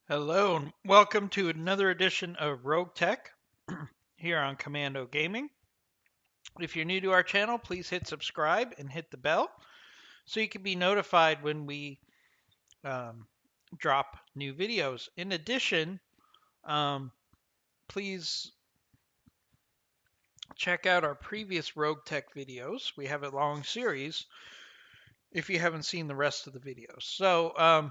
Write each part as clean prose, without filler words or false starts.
Hello and welcome to another edition of RogueTech here on Commando Gaming. If you're new to our channel, please hit subscribe and hit the bell so you can be notified when we um, drop new videos. In addition, please check out our previous RogueTech videos. We have a long series if you haven't seen the rest of the videos.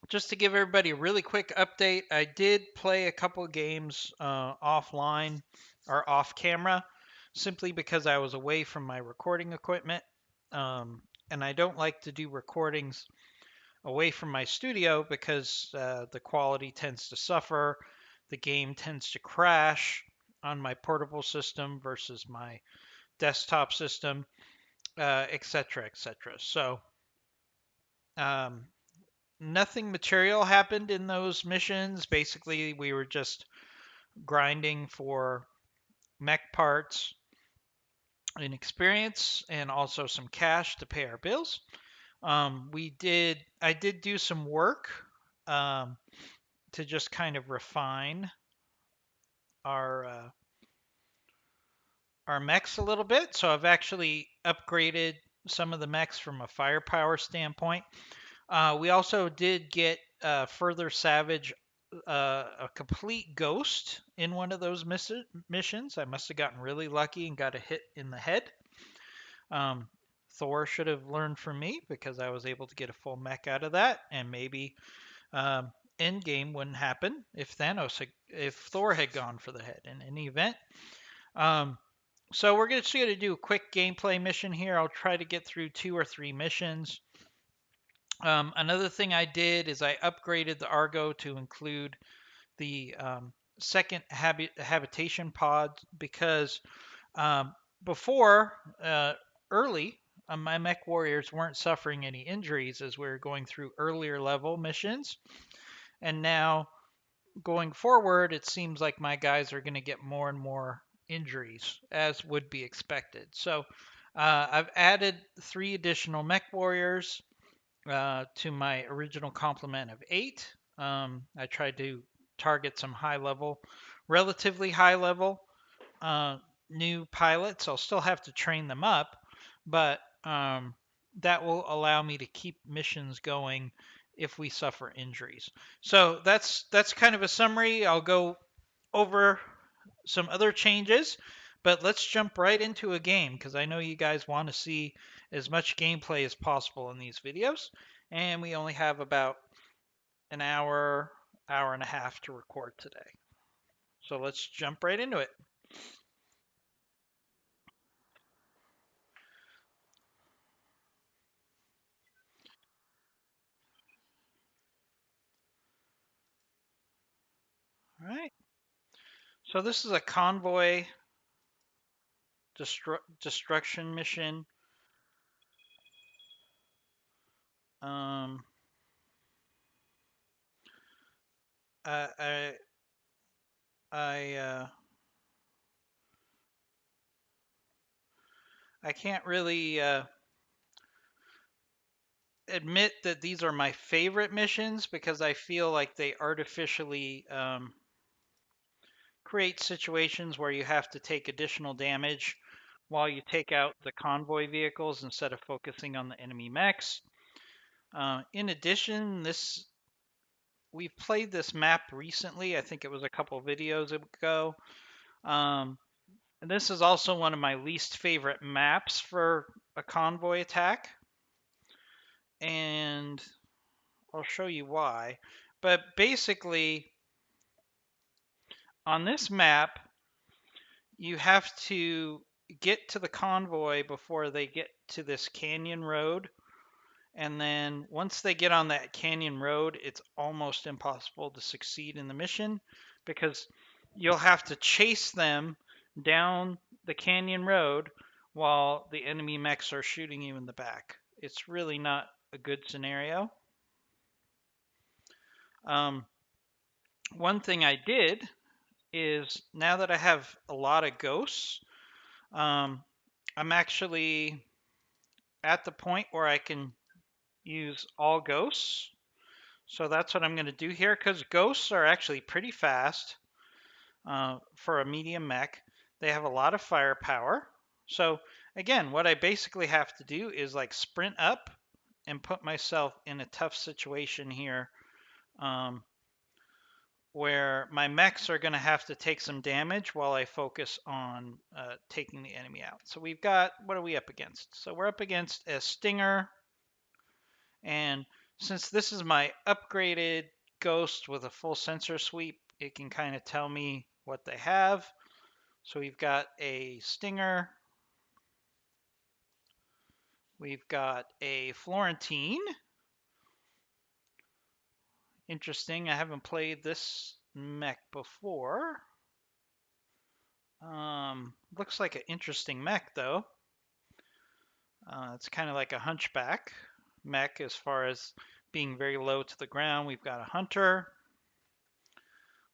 Just to give everybody a really quick update, I did play a couple of games offline or off camera simply because I was away from my recording equipment. And I don't like to do recordings away from my studio because the quality tends to suffer, the game tends to crash on my portable system versus my desktop system, etc., etc. Um, Nothing material happened in those missions. Basically, we were just grinding for mech parts and experience and also some cash to pay our bills. I did do some work um, to just kind of refine our uh, our mechs a little bit. So I've actually upgraded some of the mechs from a firepower standpoint. We also did get further Savage a complete ghost in one of those missions. I must have gotten really lucky and got a hit in the head. Um, Thor should have learned from me because I was able to get a full mech out of that, and maybe end game wouldn't happen if Thor had gone for the head in any event. Um, so we're just going to do a quick gameplay mission here. I'll try to get through 2 or 3 missions. Another thing I did is I upgraded the Argo to include the second habitation pod because um, before early, my mech warriors weren't suffering any injuries as we were going through earlier level missions. And now going forward, it seems like my guys are going to get more and more injuries, as would be expected. So I've added 3 additional mech warriors to my original complement of 8. I tried to target some relatively high level uh, new pilots. I'll still have to train them up, but that will allow me to keep missions going if we suffer injuries. So that's kind of a summary. I'll go over some other changes, but let's jump right into a game because I know you guys want to see as much gameplay as possible in these videos, and we only have about an hour and a half to record today. So let's jump right into it. All right. So this is a convoy destruction mission. Um, I I I, I can't really admit that these are my favorite missions because I feel like they artificially create situations where you have to take additional damage while you take out the convoy vehicles instead of focusing on the enemy mechs. In addition, this we've played this map recently. I think it was a couple videos ago. Um, and this is also one of my least favorite maps for a convoy attack. And I'll show you why. But basically, on this map, you have to get to the convoy before they get to this canyon road. And then once they get on that canyon road, it's almost impossible to succeed in the mission because you'll have to chase them down the canyon road while the enemy mechs are shooting you in the back. It's really not a good scenario. Um, One thing I did is now that I have a lot of ghosts, um, I'm actually at the point where I can use all ghosts. So that's what I'm going to do here, because ghosts are actually pretty fast for a medium mech. They have a lot of firepower. So again, what I basically have to do is like sprint up and put myself in a tough situation here, where my mechs are going to have to take some damage while I focus on taking the enemy out. So we've got, what are we up against? So we're up against a Stinger, and since this is my upgraded Ghost with a full sensor sweep, it can kind of tell me what they have. So we've got a Stinger, we've got a Florentine. Interesting, I haven't played this mech before. Looks like an interesting mech though. It's kind of like a hunchback mech as far as being very low to the ground. We've got a Hunter,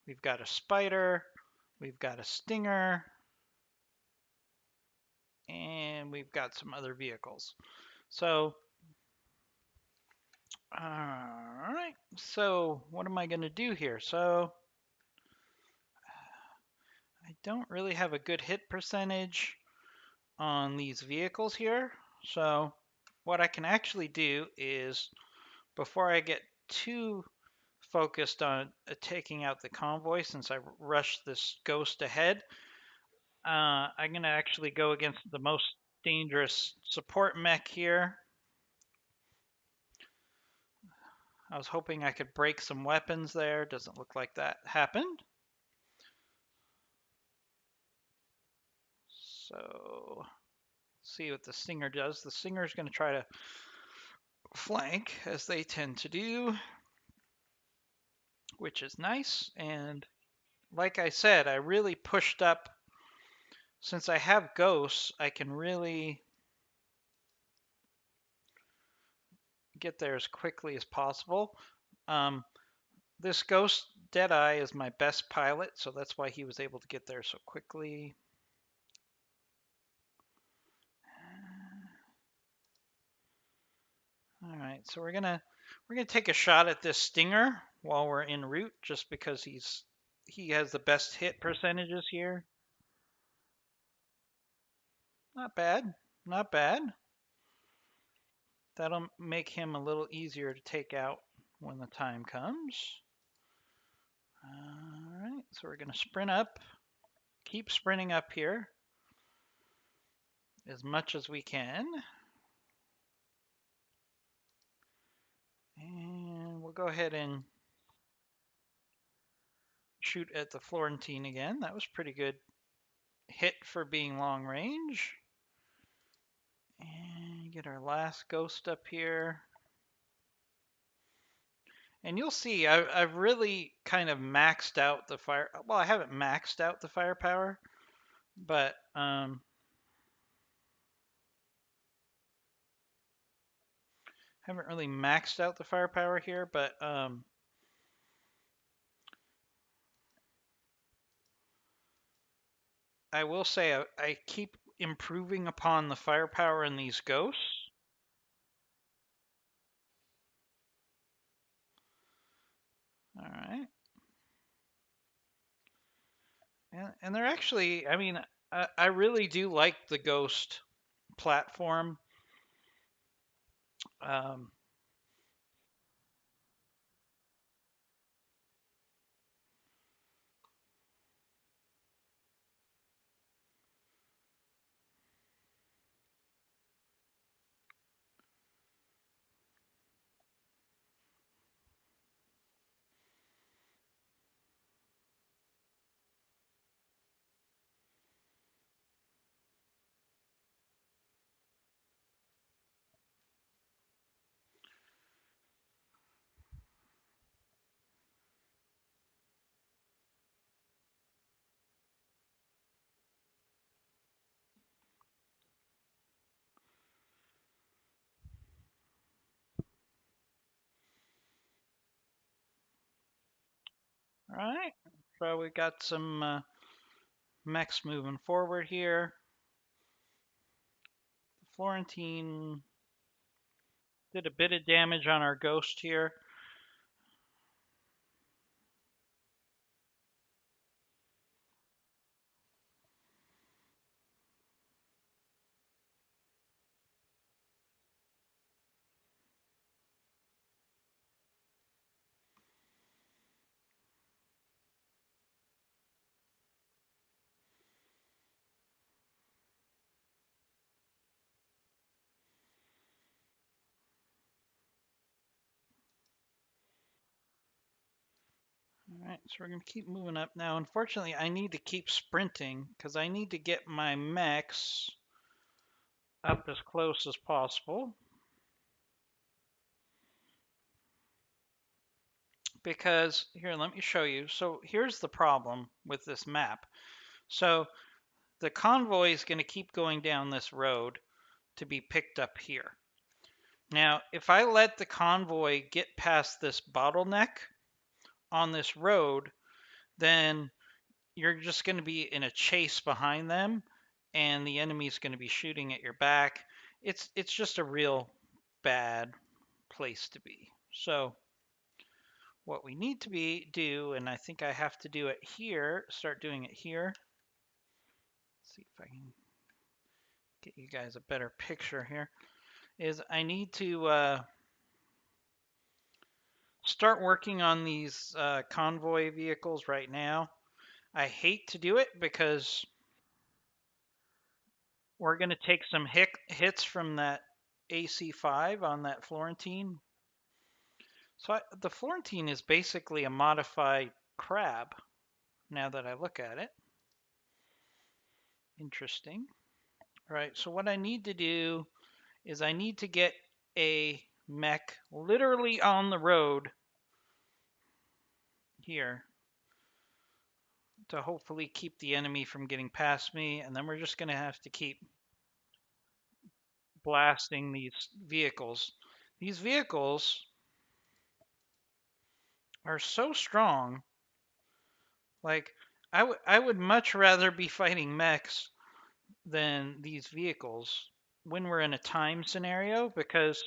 we've got a Spider, we've got a Stinger, and we've got some other vehicles. So, all right. So, what am I going to do here? So, I don't really have a good hit percentage on these vehicles here. So, what I can actually do is, before I get too focused on taking out the convoy, since I rushed this Ghost ahead, I'm going to actually go against the most dangerous support mech here. I was hoping I could break some weapons there. Doesn't look like that happened. So, see what the Stinger does. The Stinger is going to try to flank, as they tend to do, which is nice. And like I said, I really pushed up. Since I have ghosts, I can really get there as quickly as possible. Um, this ghost Deadeye is my best pilot, so that's why he was able to get there so quickly. All right, so we're gonna take a shot at this Stinger while we're en route, just because he has the best hit percentages here. Not bad, not bad. That'll make him a little easier to take out when the time comes. All right, so we're gonna sprint up, keep sprinting up here as much as we can. And we'll go ahead and shoot at the Florentine again. That was pretty good hit for being long range. And get our last ghost up here. And you'll see, I've really kind of maxed out the fire. Well, I haven't maxed out the firepower, but haven't really maxed out the firepower here. But I will say I keep improving upon the firepower in these ghosts. All right. And they're actually, I mean, I really do like the Ghost platform. Um, all right. So we got some mechs moving forward here. Florentine did a bit of damage on our Ghost here. So we're going to keep moving up. Now, unfortunately, I need to keep sprinting because I need to get my mechs up as close as possible. Because, here, let me show you. So here's the problem with this map. So the convoy is going to keep going down this road to be picked up here. Now, if I let the convoy get past this bottleneck on this road, then you're just going to be in a chase behind them, and the enemy's going to be shooting at your back. It's just a real bad place to be. So what we need to do, and I think I have to do it here, start doing it here. Let's see if I can get you guys a better picture here, is I need to start working on these convoy vehicles right now. I hate to do it because we're going to take some hits from that AC5 on that Florentine. So the Florentine is basically a modified crab, now that I look at it. Interesting. All right, so what I need to do is I need to get a mech literally on the road here to hopefully keep the enemy from getting past me, and then we're just going to have to keep blasting these vehicles. These vehicles are so strong. Like, I would much rather be fighting mechs than these vehicles when we're in a time scenario, because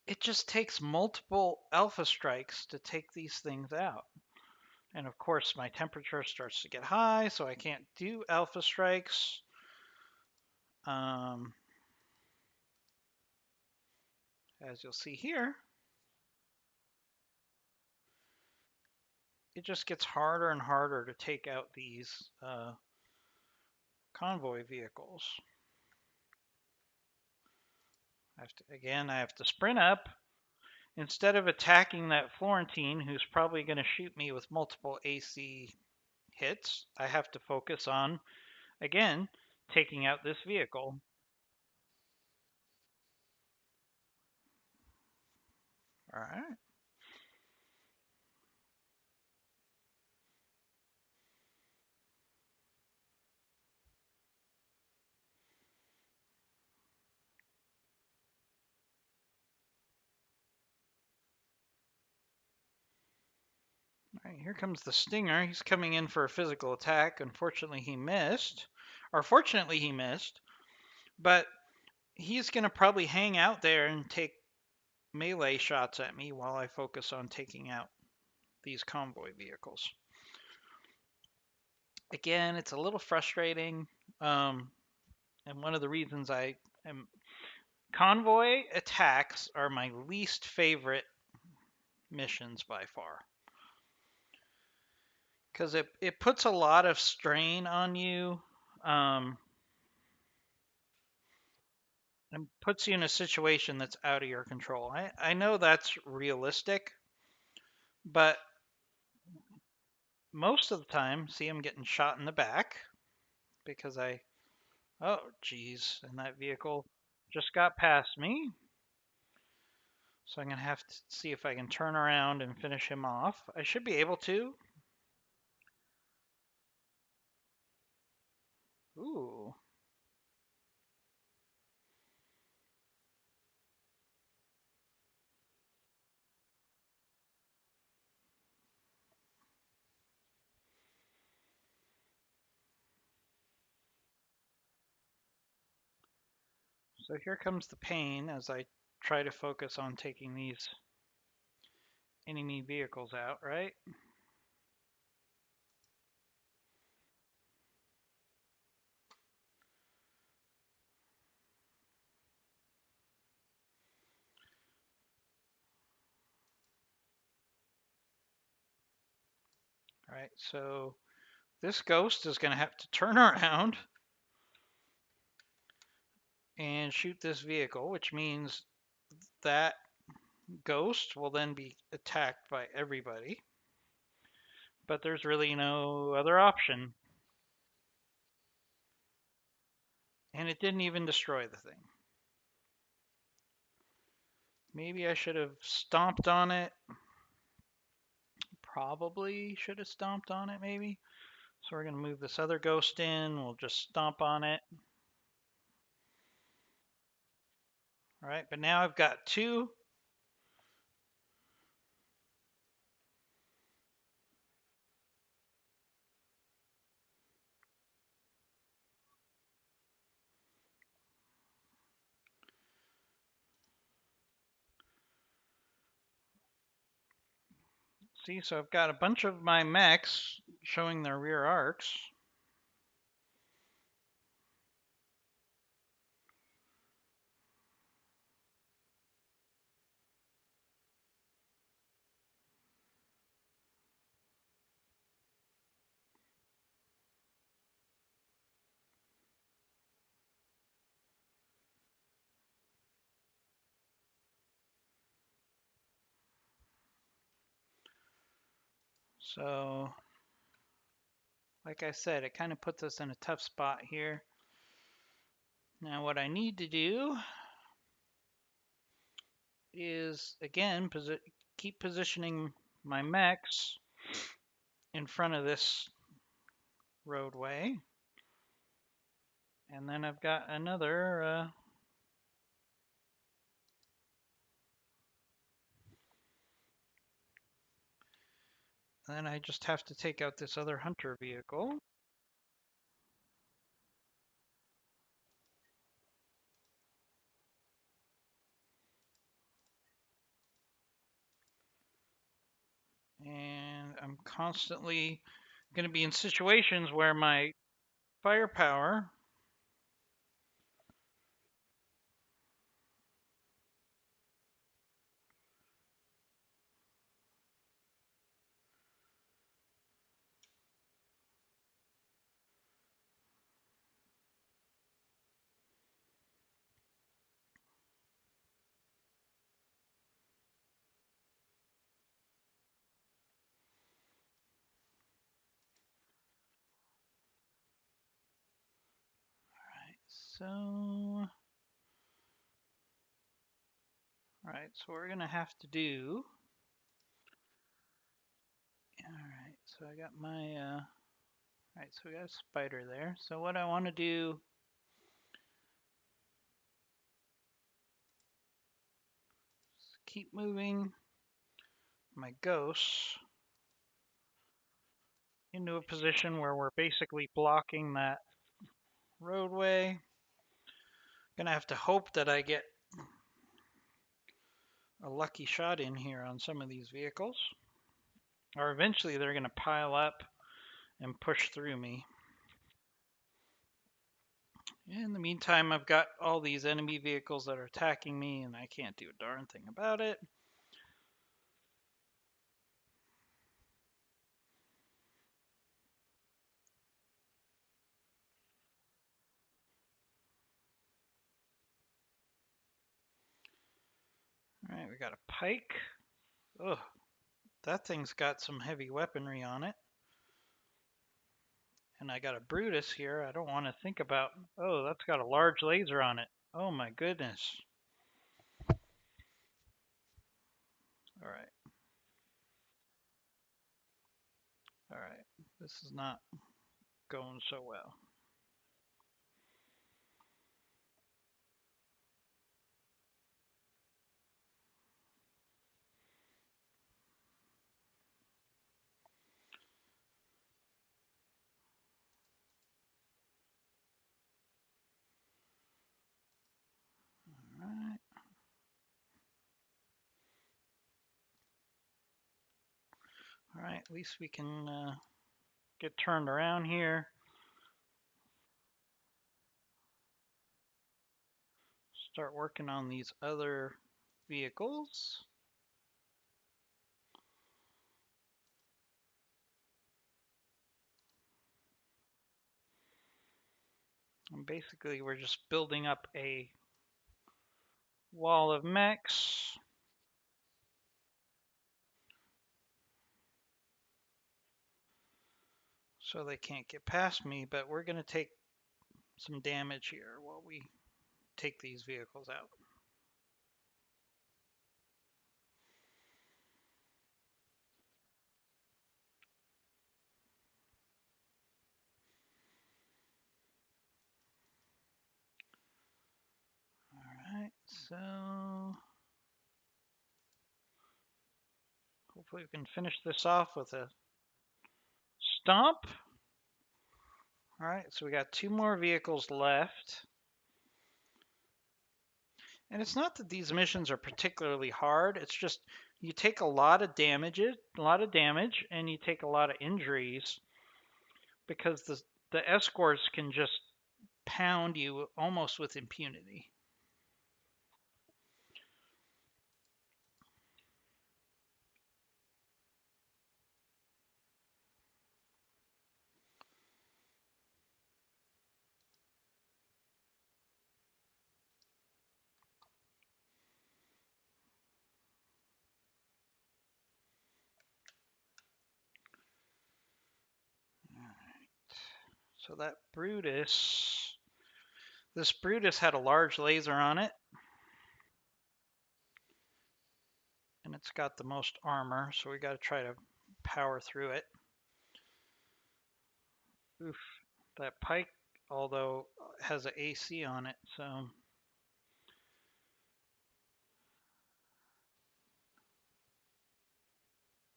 it just takes multiple alpha strikes to take these things out. And of course, my temperature starts to get high, so I can't do alpha strikes. As you'll see here, it just gets harder and harder to take out these convoy vehicles. I have to sprint up. Instead of attacking that Florentine, who's probably going to shoot me with multiple AC hits, I have to focus on, again, taking out this vehicle. All right. All right, here comes the Stinger. He's coming in for a physical attack. Unfortunately, he missed. Or fortunately, he missed. But he's going to probably hang out there and take melee shots at me while I focus on taking out these convoy vehicles. Again, it's a little frustrating. And one of the reasons I am convoy attacks are my least favorite missions by far, because it puts a lot of strain on you, and puts you in a situation that's out of your control. I know that's realistic, but most of the time, see, I'm getting shot in the back because oh geez, and that vehicle just got past me. So I'm going to have to see if I can turn around and finish him off. I should be able to. Ooh. So here comes the pain as I try to focus on taking these enemy vehicles out, right? All right, so this ghost is going to have to turn around and shoot this vehicle, which means that ghost will then be attacked by everybody. but there's really no other option. And it didn't even destroy the thing. Maybe I should have stomped on it. Probably should have stomped on it, maybe. So we're going to move this other ghost in. We'll just stomp on it. All right, but now I've got two. See, so I've got a bunch of my mechs showing their rear arcs. So, like I said, it kind of puts us in a tough spot here. Now what I need to do is, again, keep positioning my mechs in front of this roadway. And then I've got another then I just have to take out this other hunter vehicle. And I'm constantly going to be in situations where my firepower so, all right, so what we're gonna have to do. All right, so I got my, all right, so we got a spider there. So what I want to do is keep moving my ghosts into a position where we're basically blocking that roadway. Gonna have to hope that I get a lucky shot in here on some of these vehicles, or eventually they're gonna pile up and push through me. In the meantime, I've got all these enemy vehicles that are attacking me, and I can't do a darn thing about it. All right, we got a pike. Ugh, that thing's got some heavy weaponry on it. And I got a Brutus here. I don't want to think about. Oh, that's got a large laser on it. Oh my goodness. All right. All right. This is not going so well. All right. All right. At least we can get turned around here. Start working on these other vehicles. And basically, we're just building up a wall of mechs. so they can't get past me, but we're going to take some damage here while we take these vehicles out. Alright, so hopefully we can finish this off with a stomp. Alright, so we got 2 more vehicles left. And it's not that these missions are particularly hard, it's just you take a lot of damage, and you take a lot of injuries because the escorts can just pound you almost with impunity. So that this Brutus had a large laser on it, and it's got the most armor, so we got to try to power through it. Oof, that pike, although has an AC on it, so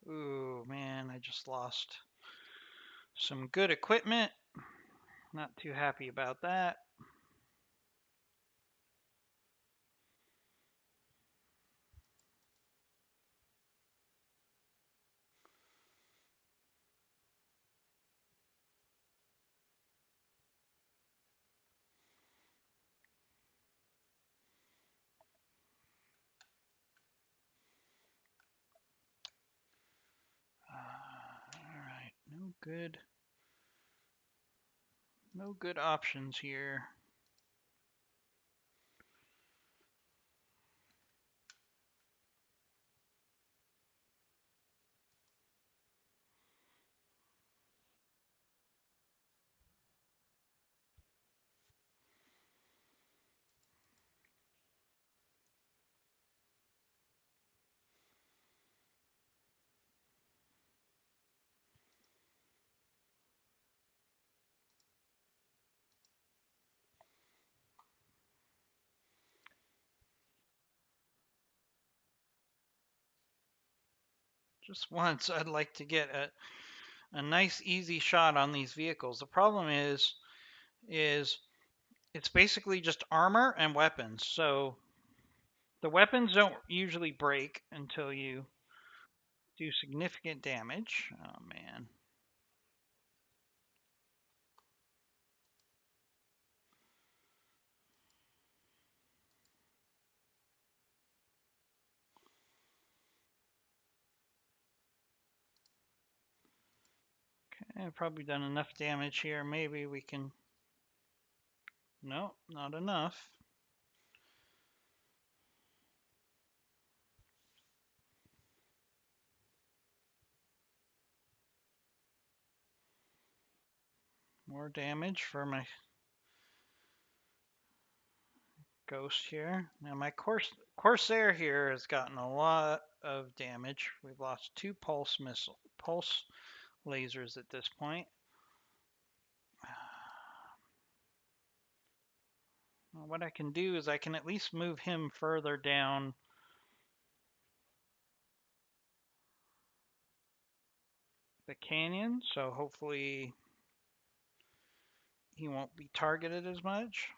ooh man, I just lost some good equipment. Not too happy about that. All right, no good options here. Just once, I'd like to get a nice easy shot on these vehicles. The problem is it's basically just armor and weapons. So the weapons don't usually break until you do significant damage. Oh man. Okay, I've probably done enough damage here. Maybe we can. No, not enough. More damage for my ghost here. Now my Corsair here has gotten a lot of damage. We've lost 2 pulse lasers at this point. Well, what I can do is I can at least move him further down the canyon, so hopefully he won't be targeted as much.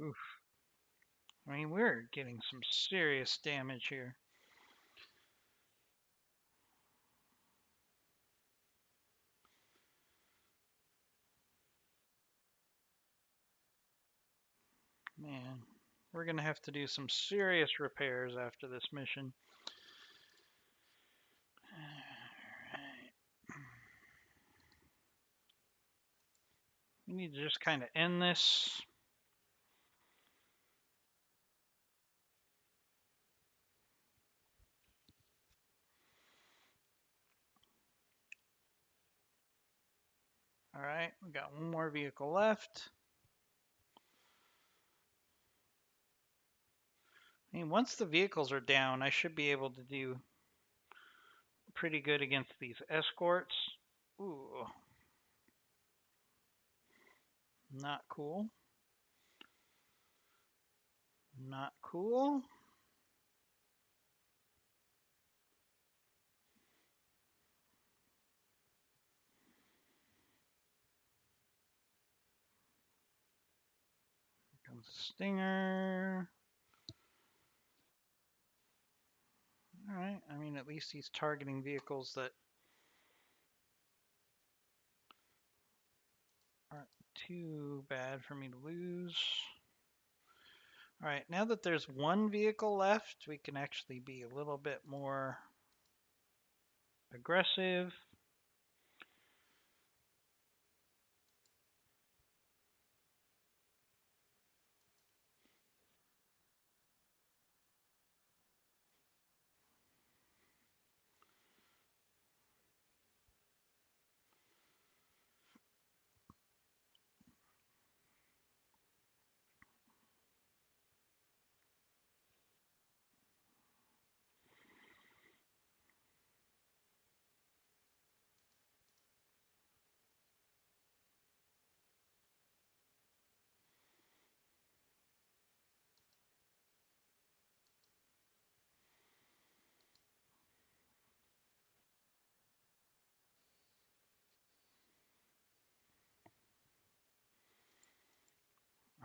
Oof. I mean, we're getting some serious damage here. Man. We're going to have to do some serious repairs after this mission. We need to just kind of end this. All right, we got one more vehicle left. I mean, once the vehicles are down, I should be able to do pretty good against these escorts. Ooh, not cool. Not cool. Here comes a Stinger. All right, I mean, at least he's targeting vehicles that aren't too bad for me to lose. All right, now that there's one vehicle left, we can actually be a little bit more aggressive.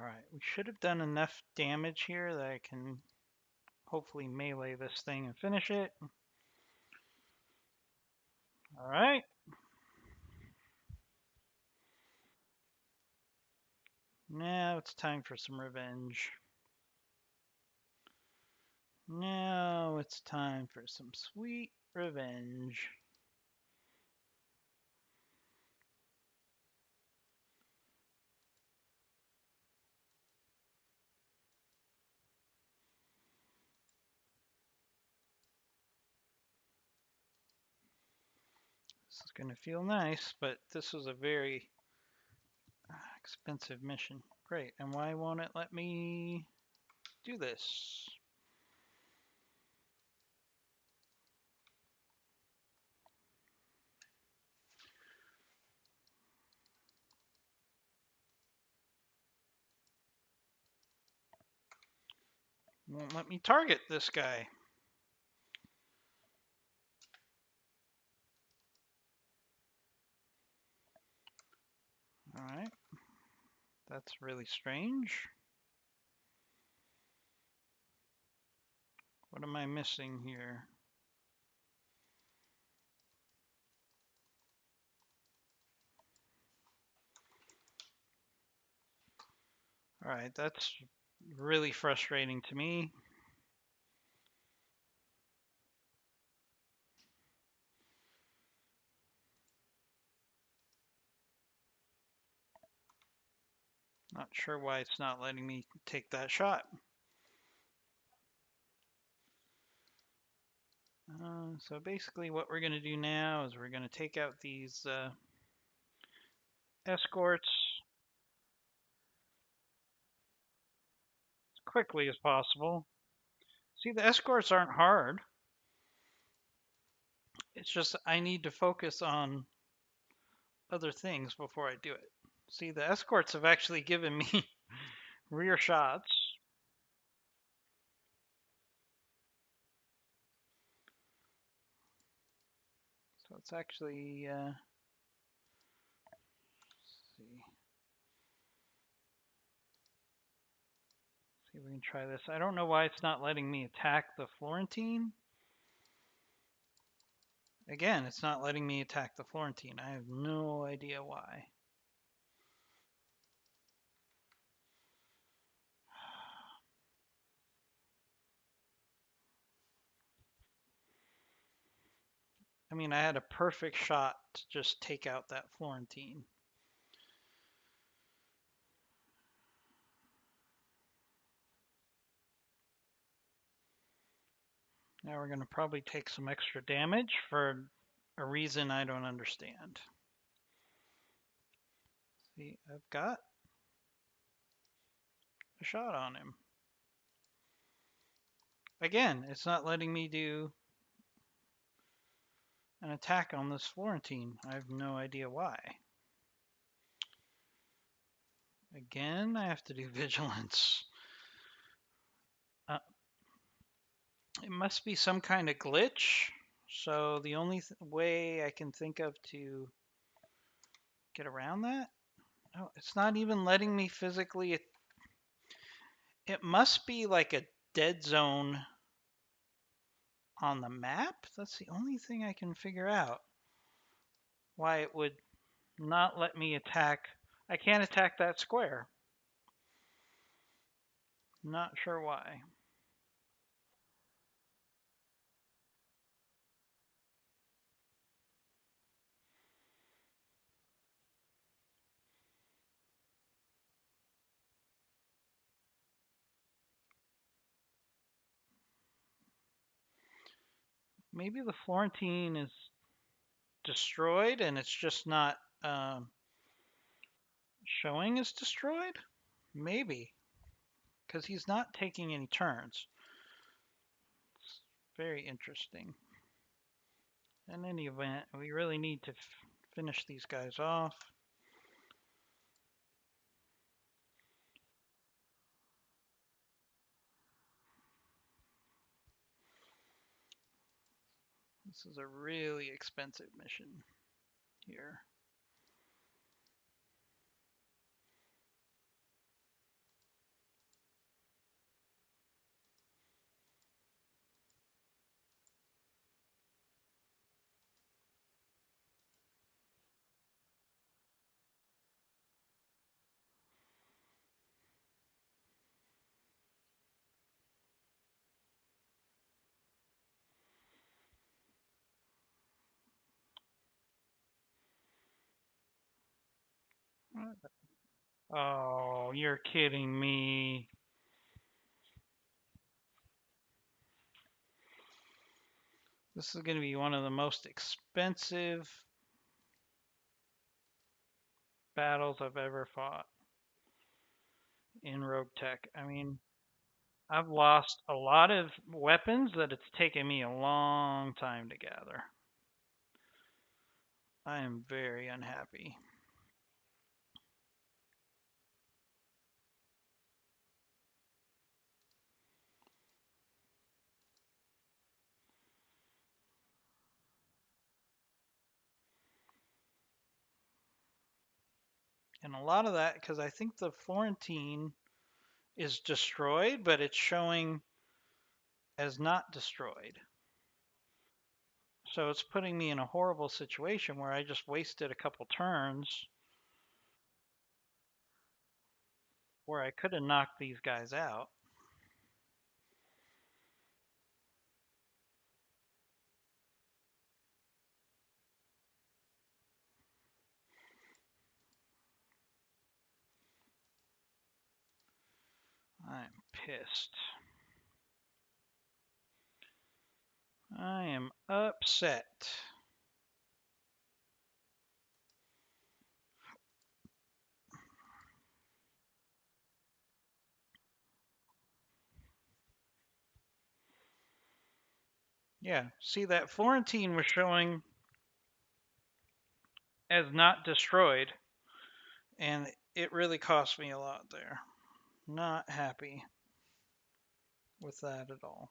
All right, we should have done enough damage here that I can hopefully melee this thing and finish it. All right. Now it's time for some revenge. Now it's time for some sweet revenge. This is going to feel nice, but this was a very expensive mission. Great, and why won't it let me do this? Won't let me target this guy. All right, that's really strange. What am I missing here? All right, that's really frustrating to me. Not sure why it's not letting me take that shot. So basically what we're going to do now is we're going to take out these escorts as quickly as possible. See, the escorts aren't hard. It's just I need to focus on other things before I do it. See, the escorts have actually given me rear shots. So it's actually, see if we can try this. I don't know why it's not letting me attack the Florentine. Again, it's not letting me attack the Florentine. I have no idea why. I mean, I had a perfect shot to just take out that Florentine. Now we're going to probably take some extra damage for a reason I don't understand. See, I've got a shot on him. Again, it's not letting me do an attack on this Florentine. I have no idea why. Again, I have to do vigilance. Uh, it must be some kind of glitch. So the only way I can think of to get around that? Oh, it's not even letting me physically. It must be like a dead zone on the map. That's the only thing I can figure out. Why it would not let me attack. I can't attack that square. Not sure why. Maybe the Florentine is destroyed and it's just not showing as destroyed? Maybe. Because he's not taking any turns. It's very interesting. In any event, we really need to finish these guys off. This is a really expensive mission here. Oh, you're kidding me. This is going to be one of the most expensive battles I've ever fought in RogueTech. I mean, I've lost a lot of weapons that it's taken me a long time to gather. I am very unhappy. And a lot of that because I think the Florentine is destroyed, but it's showing as not destroyed. So it's putting me in a horrible situation where I just wasted a couple turns where I could have knocked these guys out. I'm pissed. I am upset. Yeah, see that Florentine was showing as not destroyed, and it really cost me a lot there. Not happy with that at all.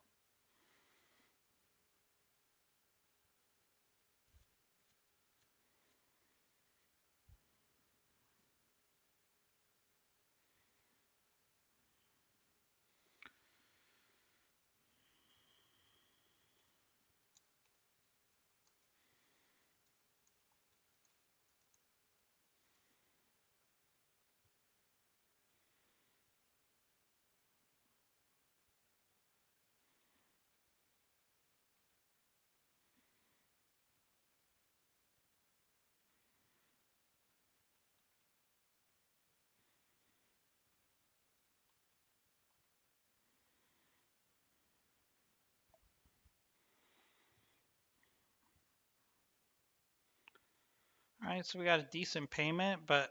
All right, so we got a decent payment, but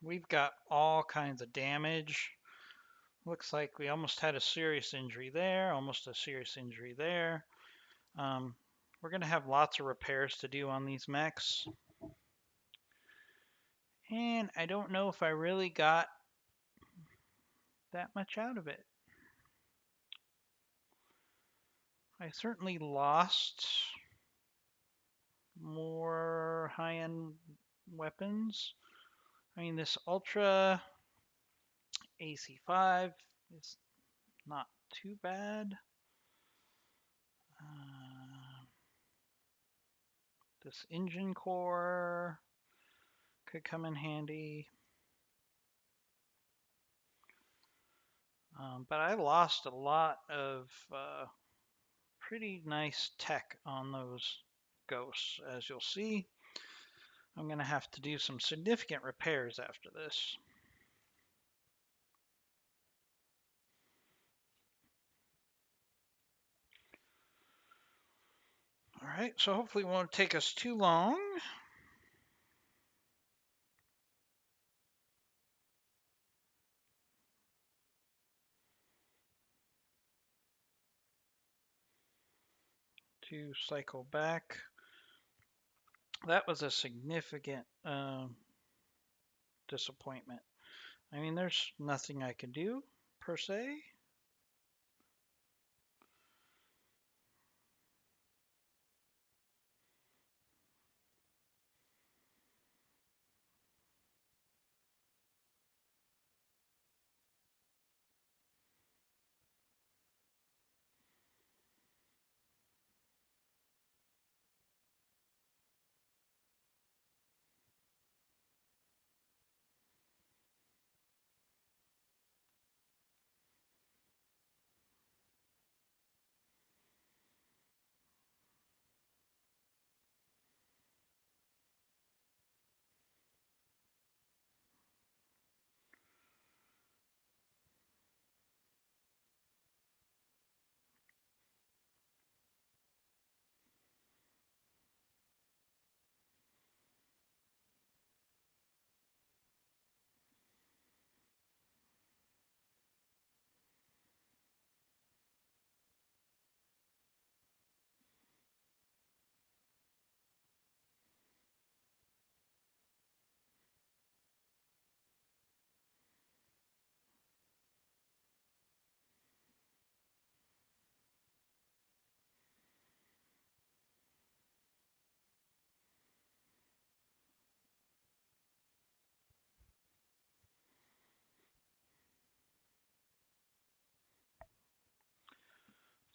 we've got all kinds of damage. Looks like we almost had a serious injury there, almost a serious injury there. We're going to have lots of repairs to do on these mechs. And I don't know if I really got that much out of it. I certainly lost more high-end weapons. I mean, this Ultra AC5 is not too bad. This engine core could come in handy. But I lost a lot of pretty nice tech on those ghosts, as you'll see. I'm going to have to do some significant repairs after this. All right, so hopefully it won't take us too long. To cycle back. That was a significant disappointment. I mean, there's nothing I can do, per se.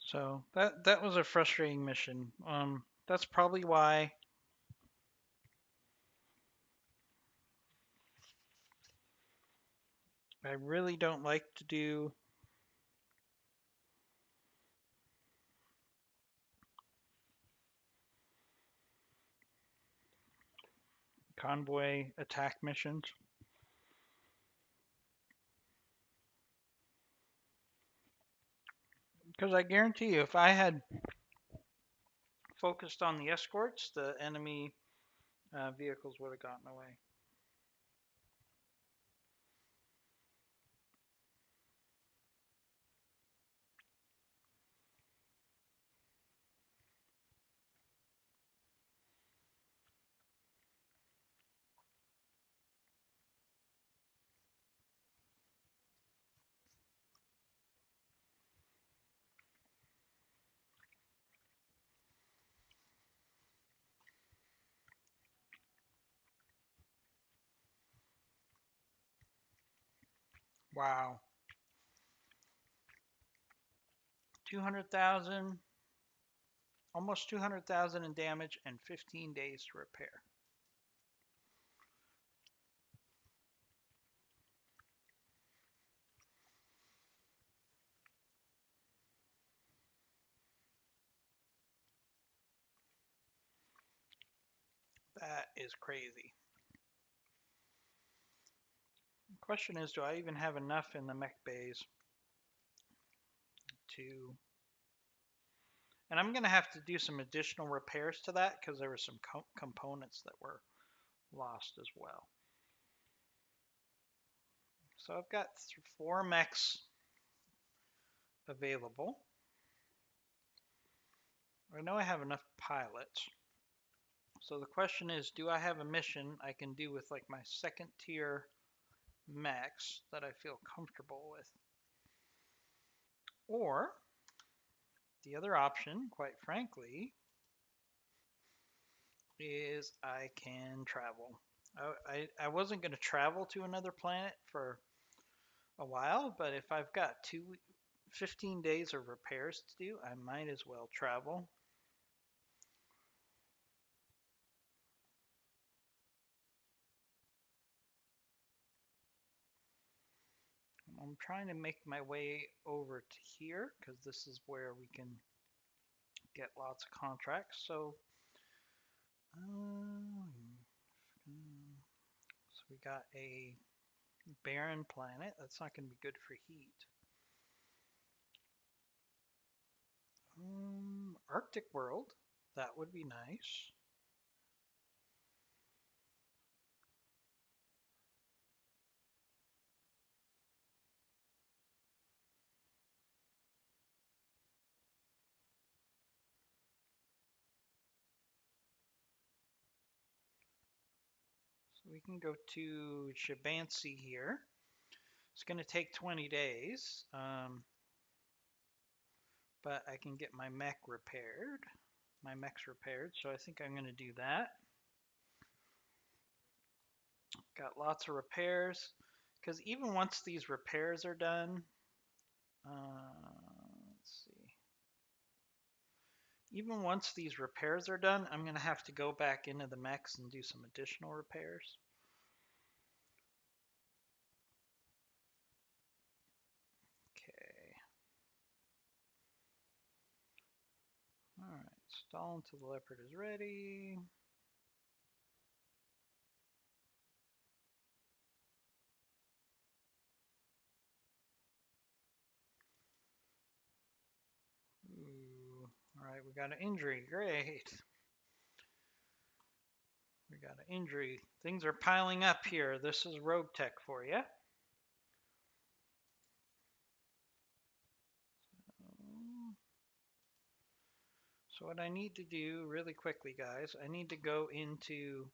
So that was a frustrating mission. That's probably why I really don't like to do convoy attack missions. Because I guarantee you, if I had focused on the escorts, the enemy vehicles would have gotten away. Wow. 200,000, almost 200,000 in damage and 15 days to repair. That is crazy. The question is, do I even have enough in the mech bays to... And I'm going to have to do some additional repairs to that because there were some components that were lost as well. So I've got 4 mechs available. I know I have enough pilots. So the question is, do I have a mission I can do with like my second tier mechs that I feel comfortable with? Or the other option, quite frankly, is I can travel. I wasn't going to travel to another planet for a while, but if I've got 15 days of repairs to do, I might as well travel. I'm trying to make my way over to here because this is where we can get lots of contracts. So we got a barren planet. That's not going to be good for heat. Arctic world. That would be nice. So we can go to Shabansi here. It's going to take 20 days, but I can get my mech repaired. My mech's repaired, so I think I'm going to do that. Got lots of repairs, because even once these repairs are done, let's see. Even once these repairs are done, I'm going to have to go back into the mechs and do some additional repairs. Okay. Alright, stall until the leopard is ready. Ooh. Alright, we got an injury. Great. We got an injury. Things are piling up here. This is RogueTech for you. So what I need to do really quickly, guys, I need to go into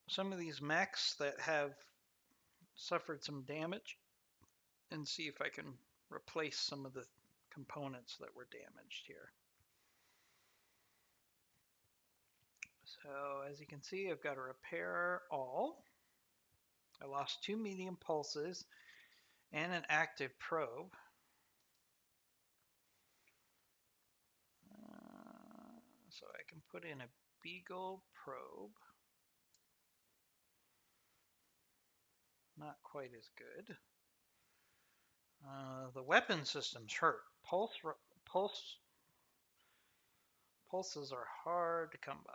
some of these mechs that have suffered some damage and see if I can replace some of the components that were damaged here. So as you can see, I've got to repair all. I lost 2 medium pulses and an active probe. So I can put in a Beagle probe. Not quite as good. The weapon systems hurt. Pulses are hard to come by.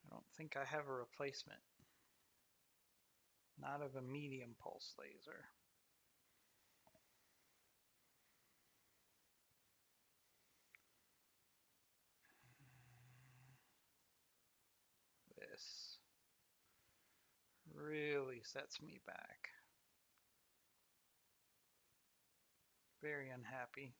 I don't think I have a replacement. Not of a medium pulse laser. This really sets me back. Very unhappy.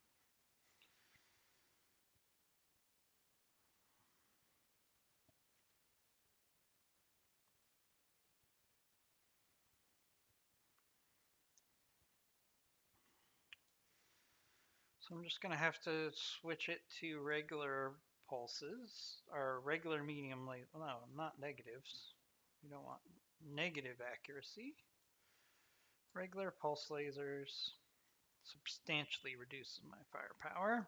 So I'm just going to have to switch it to regular pulses, or regular medium laser. No, not negatives. You don't want negative accuracy. Regular pulse lasers substantially reduces my firepower.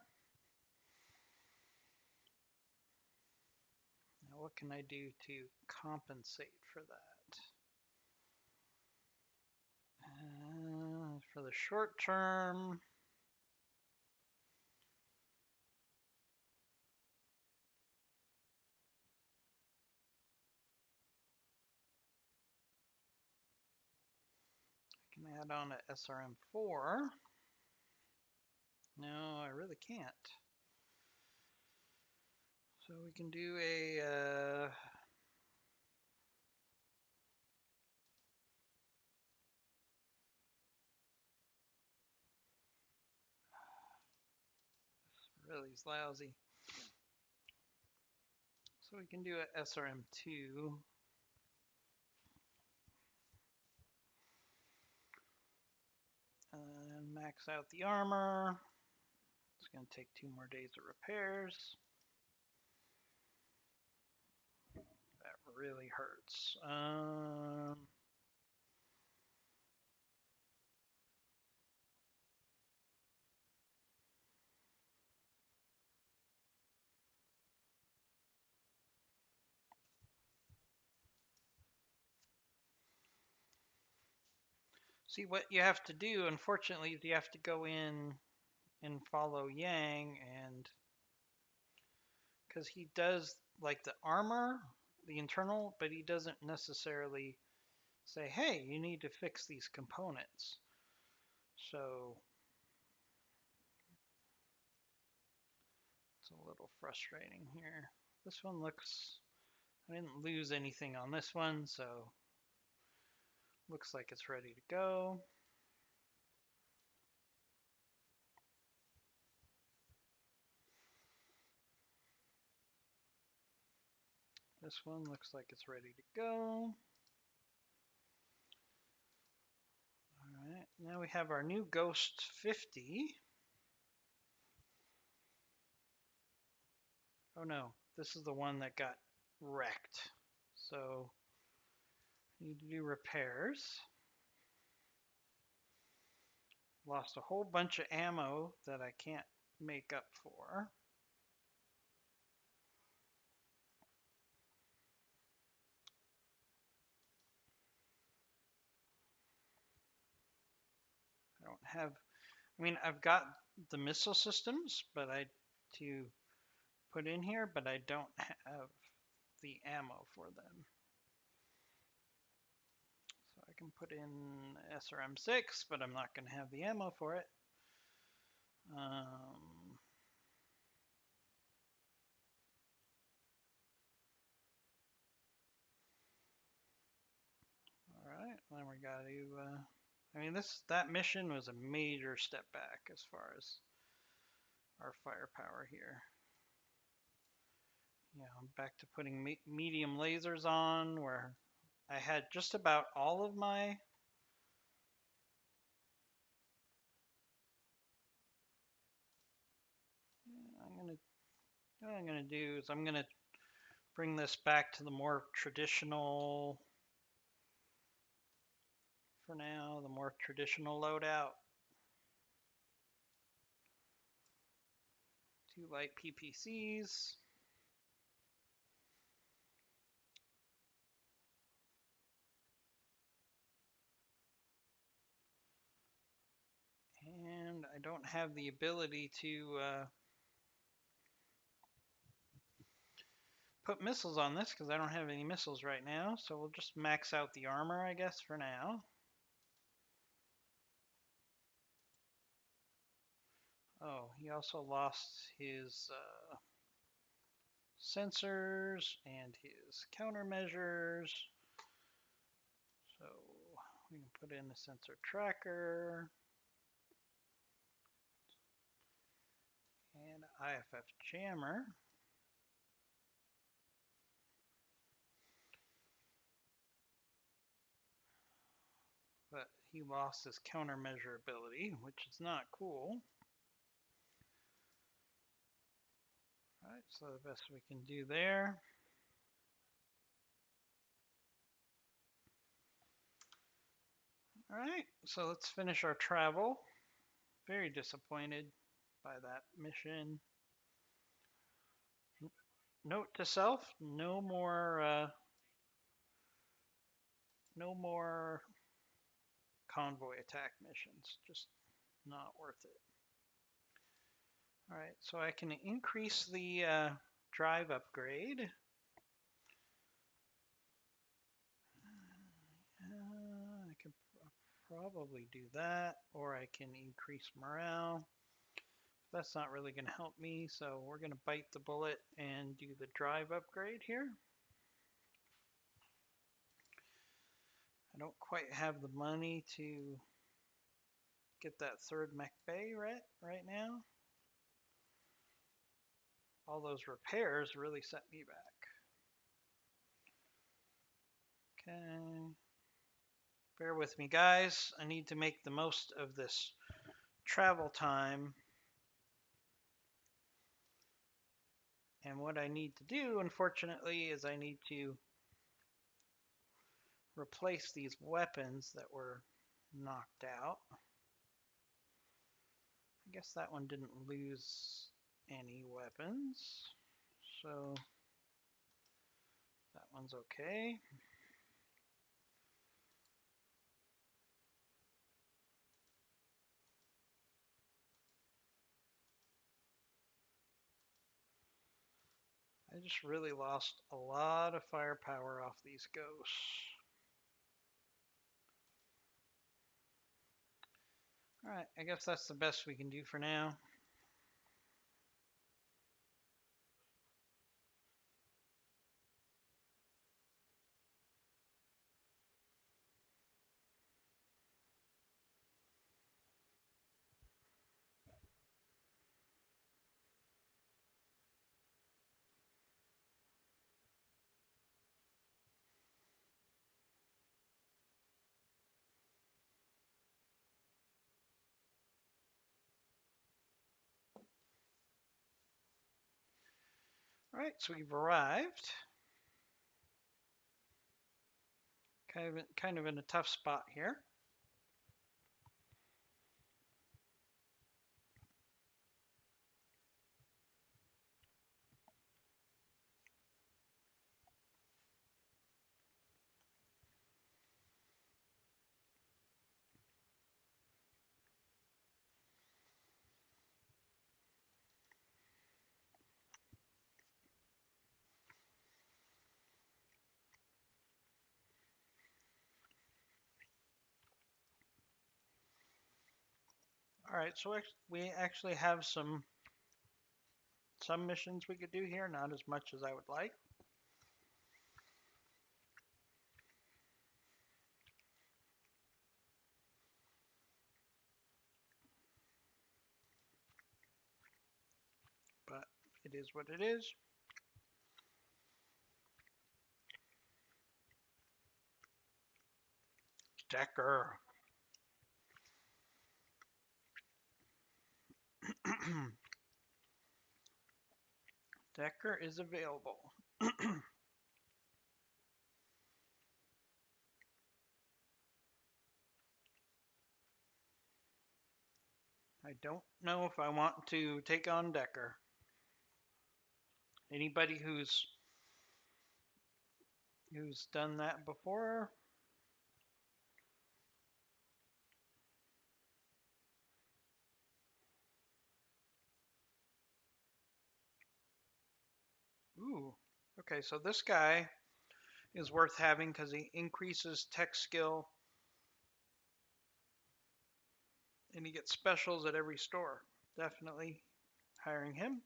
Now what can I do to compensate for that? For the short term, I can add on a SRM4. 4. No, I really can't. So we can do a really lousy. So we can do a SRM2. And max out the armor. It's going to take 2 more days of repairs. That really hurts. See, what you have to do, unfortunately, is you have to go in and follow Yang, and because he does like the armor, the internal, but he doesn't necessarily say, hey, you need to fix these components. So it's a little frustrating here. This one looks, I didn't lose anything on this one, so looks like it's ready to go. This one looks like it's ready to go. All right, now we have our new Ghost 50. Oh no, this is the one that got wrecked. So need to do repairs. Lost a whole bunch of ammo that I can't make up for. I don't have, I mean, I've got the missile systems, but to put in here, but I don't have the ammo for them. So I can put in SRM6, but I'm not going to have the ammo for it. All right, then we got to. I mean, that mission was a major step back as far as our firepower here. Yeah, I'm back to putting medium lasers on where I had just about all of my what I'm gonna do is I'm gonna bring this back to the more traditional for now, the more traditional loadout. 2 light PPCs. And I don't have the ability to put missiles on this because I don't have any missiles right now. So we'll just max out the armor, I guess, for now. Oh, he also lost his sensors and his countermeasures. So we can put in a sensor tracker and IFF jammer. But he lost his countermeasure ability, which is not cool. All right, so the best we can do there. All right, so let's finish our travel. Very disappointed by that mission. Note to self: no more convoy attack missions. Just not worth it. All right, so I can increase the drive upgrade. I can probably do that, or I can increase morale. That's not really going to help me, so we're going to bite the bullet and do the drive upgrade here. I don't quite have the money to get that third mech bay right now. All those repairs really set me back. Okay. Bear with me, guys. I need to make the most of this travel time. And what I need to do, unfortunately, is I need to replace these weapons that were knocked out. I guess that one didn't lose any weapons, so that one's okay. I just really lost a lot of firepower off these ghosts. Alright, I guess that's the best we can do for now. Alright, so we've arrived. Kind of in a tough spot here. Alright, so we actually have some missions we could do here, not as much as I would like. But it is what it is. Decker. Decker is available. I don't know if I want to take on Decker. Anybody who's done that before? Ooh. Okay, so this guy is worth having because he increases tech skill and he gets specials at every store. Definitely hiring him.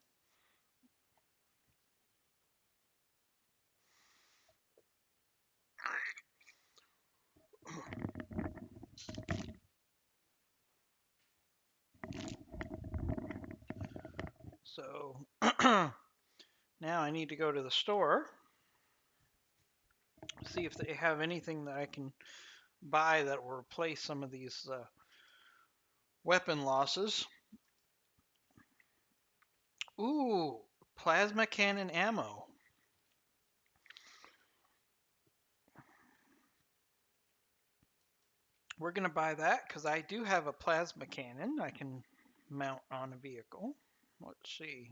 So now I need to go to the store, see if they have anything that I can buy that will replace some of these weapon losses. Ooh, plasma cannon ammo. We're going to buy that because I do have a plasma cannon I can mount on a vehicle. Let's see.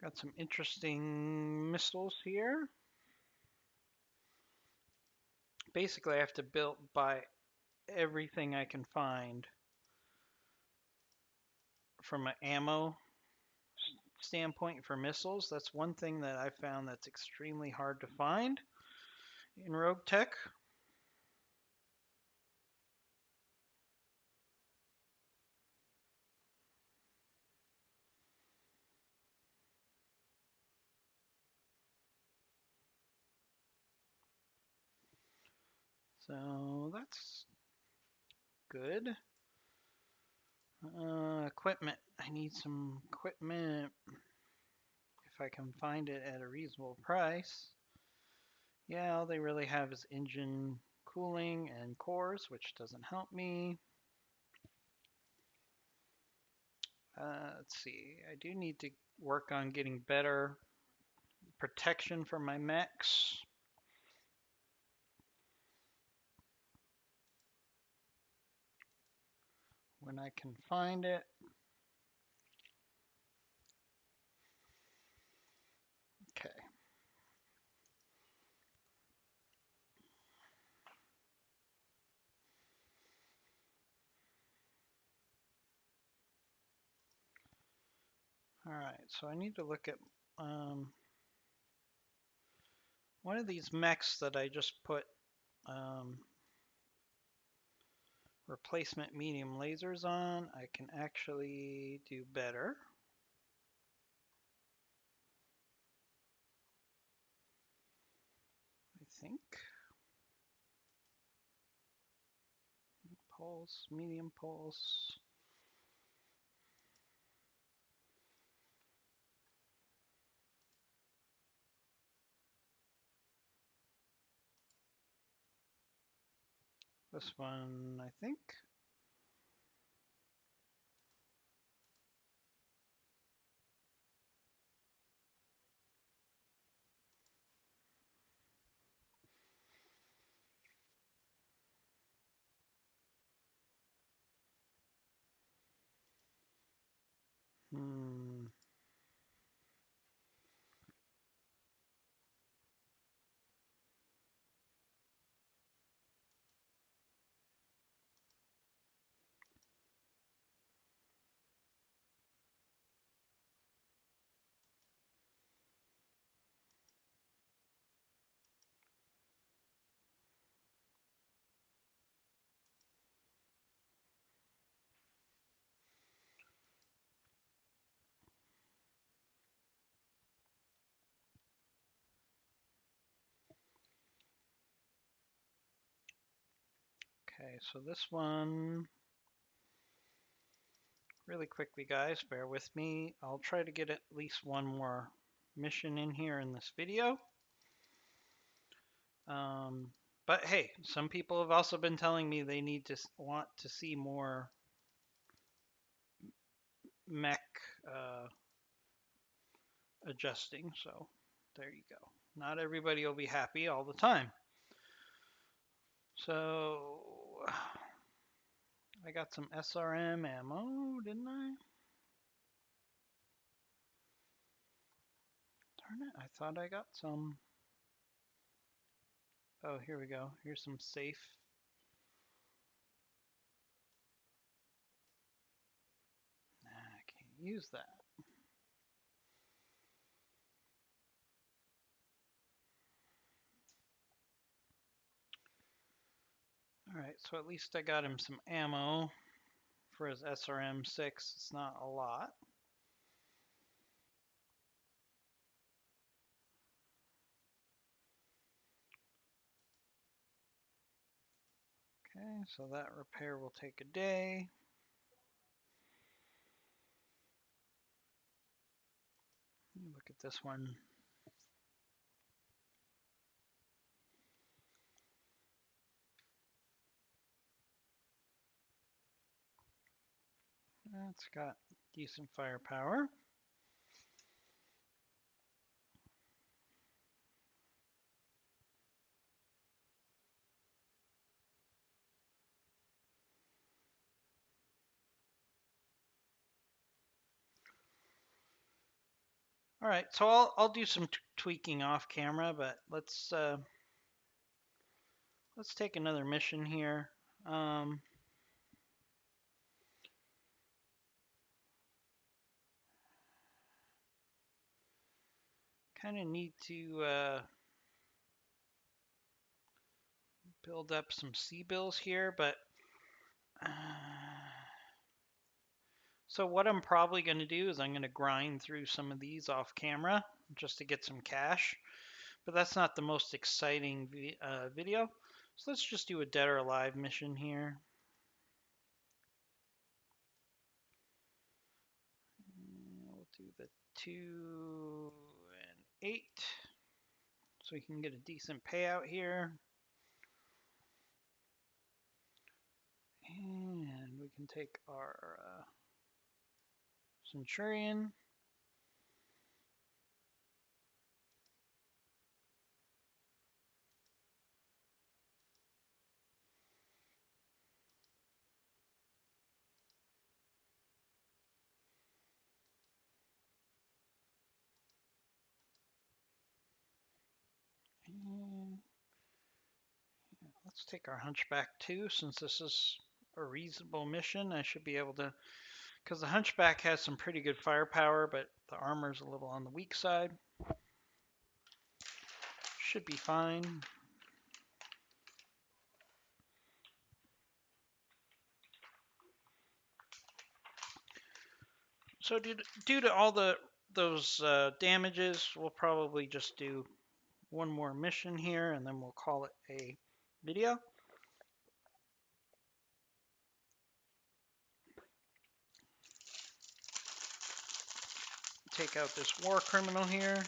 Got some interesting missiles here. Basically, I have to buy everything I can find from an ammo standpoint for missiles. That's one thing that I found that's extremely hard to find in RogueTech. So that's good. Equipment. I need some equipment if I can find it at a reasonable price. Yeah, all they really have is engine cooling and cores, which doesn't help me. Let's see. I do need to work on getting better protection for my mechs. When I can find it. Okay. All right, so I need to look at one of these mechs that I just put replacement medium lasers on. I can actually do better. I think. Pulse, medium pulse. This one, I think. Hmm. Okay, so this one, really quickly, guys, bear with me. I'll try to get at least one more mission in here in this video. But hey, some people have also been telling me they want to see more mech adjusting, so there you go. Not everybody will be happy all the time. So I got some SRM ammo, didn't I? Darn it, I thought I got some. Oh, here we go. Here's some safe. Nah, I can't use that. Alright, so at least I got him some ammo for his SRM-6. It's not a lot. Okay, so that repair will take a day. Look at this one. That's got decent firepower. All right, so I'll do some tweaking off camera, but let's take another mission here. Kind of need to build up some C-bills here, but so what I'm probably going to do is I'm going to grind through some of these off camera just to get some cash, but that's not the most exciting video. So let's just do a dead or alive mission here. We'll do the 2 and 8 so we can get a decent payout here. And we can take our Centurion. And let's take our Hunchback too, since this is a reasonable mission. I should be able to, because the Hunchback has some pretty good firepower, but the armor's a little on the weak side. Should be fine. So due to all those damages, we'll probably just do one more mission here, and then we'll call it a video. Take out this war criminal here.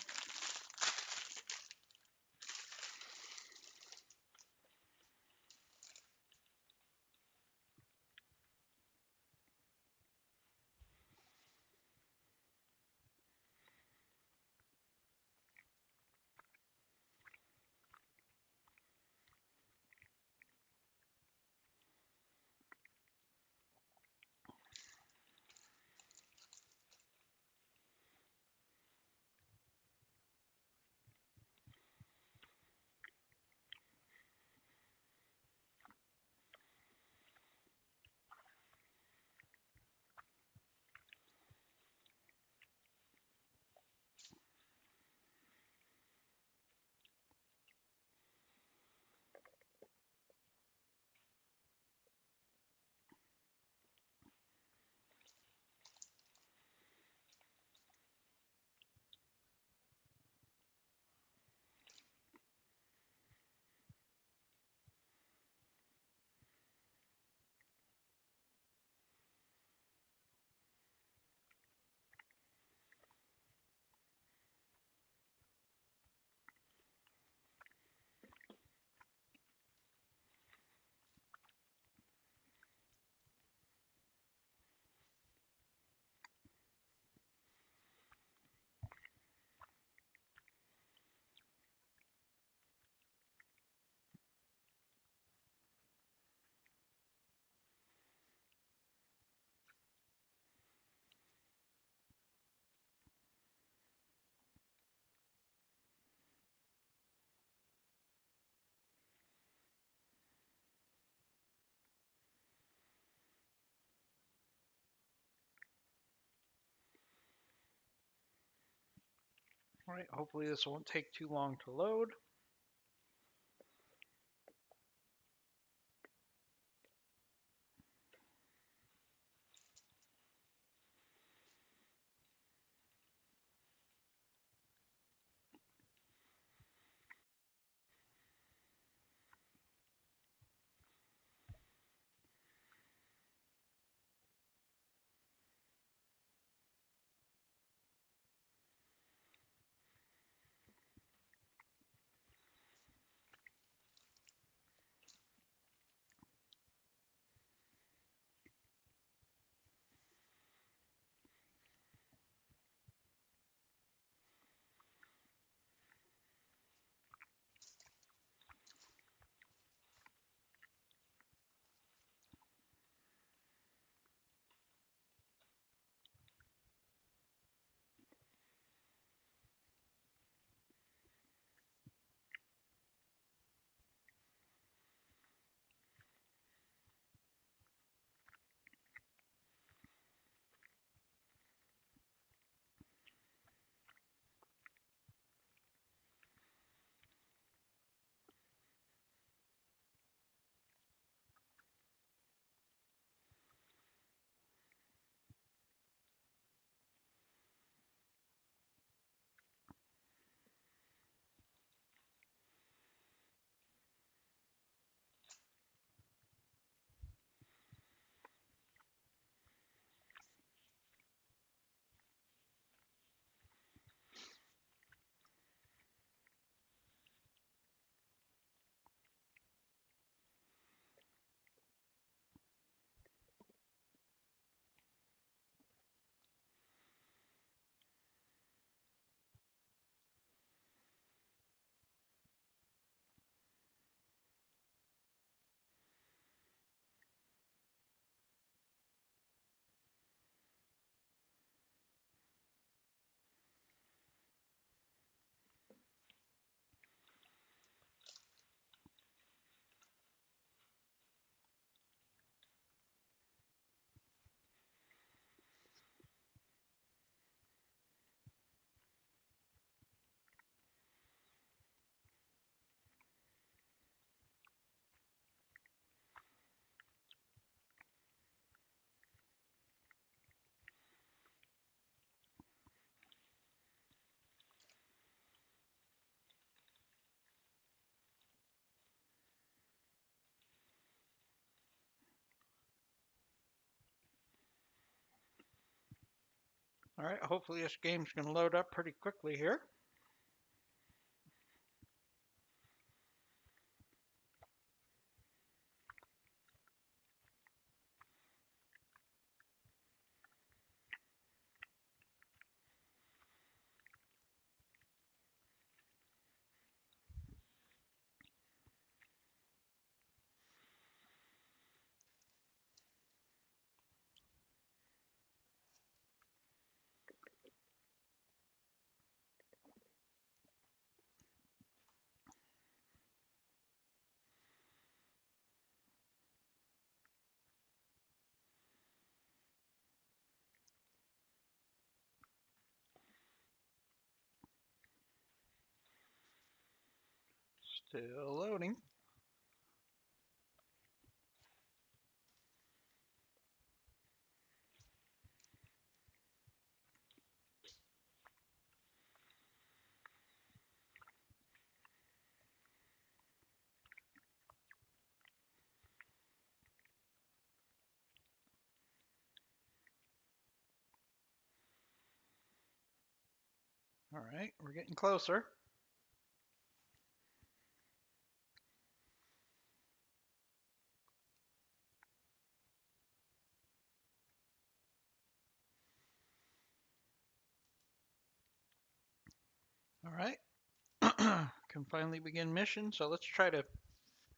All right, hopefully this won't take too long to load. All right, hopefully this game's going to load up pretty quickly here. Still loading. All right, we're getting closer. All right, can finally begin mission. So let's try to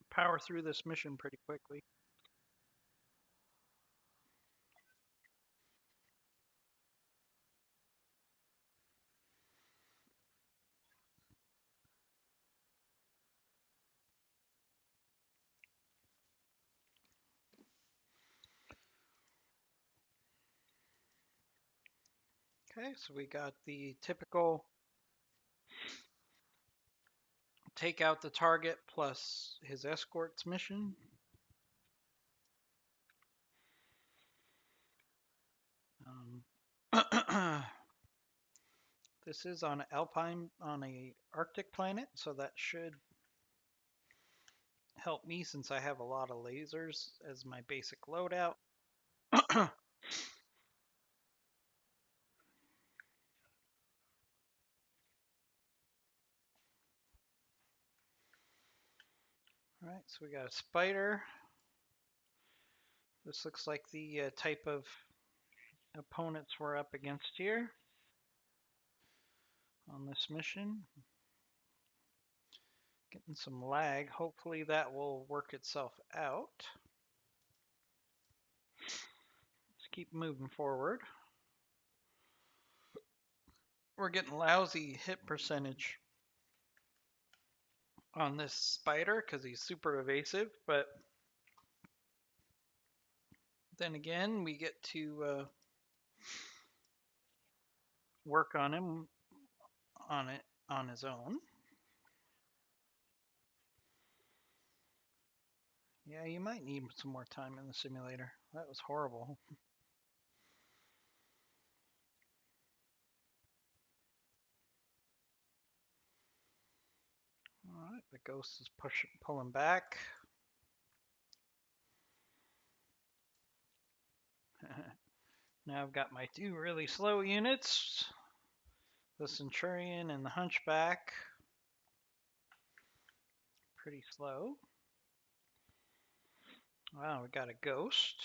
power through this mission pretty quickly. Okay, so we got the typical take out the target plus his escorts mission. This is on Alpine on a Arctic planet, so that should help me since I have a lot of lasers as my basic loadout. All right, so we got a spider. This looks like the type of opponents we're up against here on this mission. Getting some lag. Hopefully that will work itself out. Let's keep moving forward. We're getting lousy hit percentage on this spider because he's super evasive, but then again, we get to work on him on his own. Yeah, you might need some more time in the simulator. That was horrible. All right, the ghost is pulling back. Now I've got my two really slow units, the Centurion and the Hunchback. Pretty slow. Wow, we got a ghost.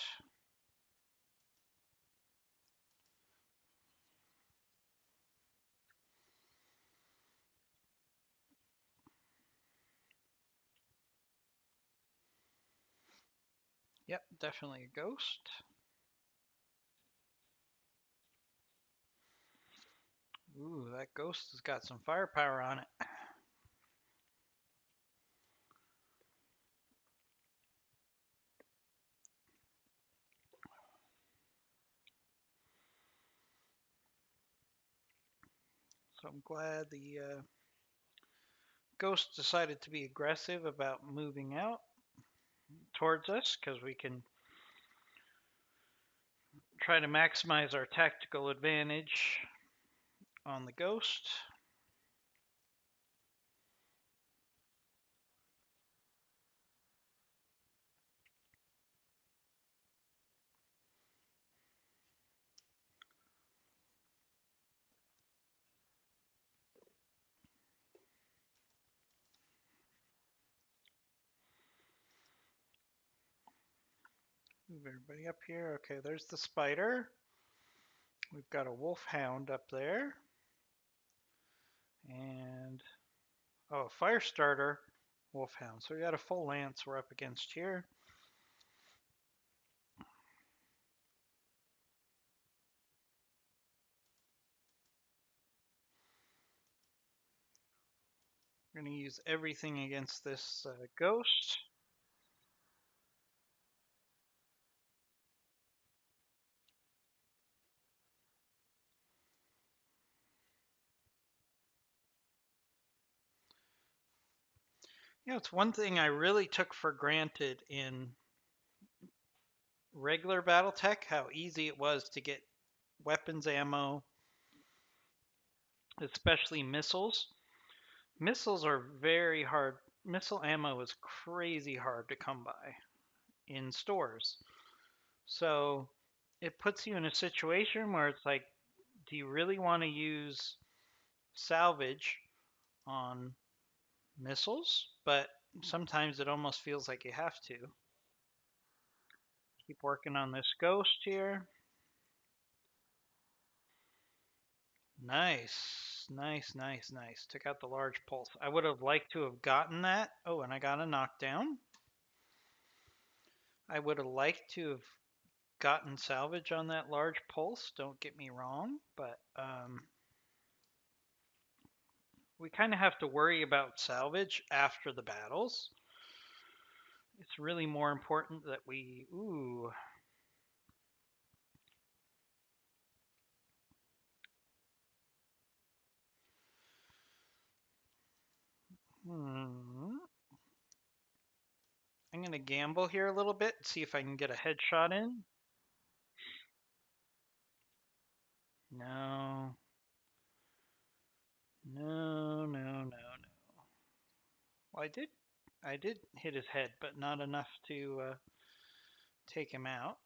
Yep, definitely a ghost. Ooh, that ghost has got some firepower on it. So I'm glad the ghost decided to be aggressive about moving out towards us because we can try to maximize our tactical advantage on the ghost. Move everybody up here. Okay, there's the spider. We've got a wolfhound up there. And, oh, fire starter, wolfhound. So we got a full lance we're up against here. We're going to use everything against this ghost. You know, it's one thing I really took for granted in regular BattleTech, how easy it was to get weapons ammo, especially missiles. Missiles are very hard. Missile ammo is crazy hard to come by in stores. So it puts you in a situation where it's like, do you really want to use salvage on missiles? But sometimes it almost feels like you have to. Keep working on this ghost here. Nice, nice, nice, nice. Took out the large pulse. I would have liked to have gotten that. Oh, and I got a knockdown. I would have liked to have gotten salvage on that large pulse, don't get me wrong, but we kind of have to worry about salvage after the battles. It's really more important that we... Ooh. Hmm. I'm going to gamble here a little bit, see if I can get a headshot in. No. No, no, no, no. Well, I did hit his head, but not enough to take him out.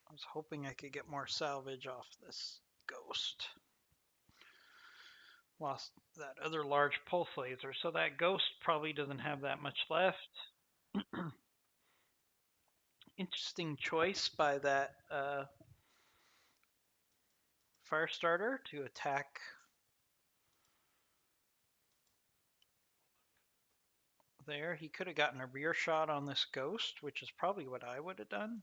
I was hoping I could get more salvage off this ghost. Lost that other large pulse laser, so that ghost probably doesn't have that much left. Interesting choice by that fire starter to attack there. He could have gotten a rear shot on this ghost, which is probably what I would have done.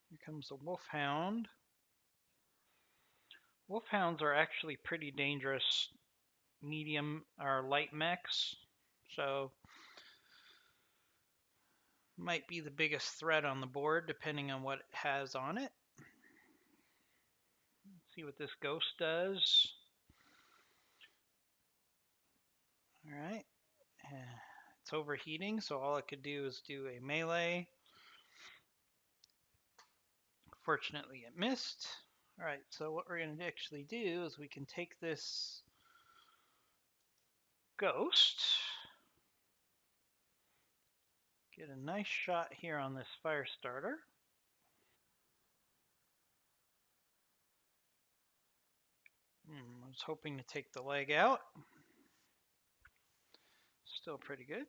Here comes the wolfhound. Wolfhounds are actually pretty dangerous medium or light mechs, so might be the biggest threat on the board depending on what it has on it. Let's see what this ghost does. All right. It's overheating, so all it could do is do a melee. Fortunately, it missed. All right, so what we're going to actually do is we can take this ghost, get a nice shot here on this fire starter. I was hoping to take the leg out. Still pretty good.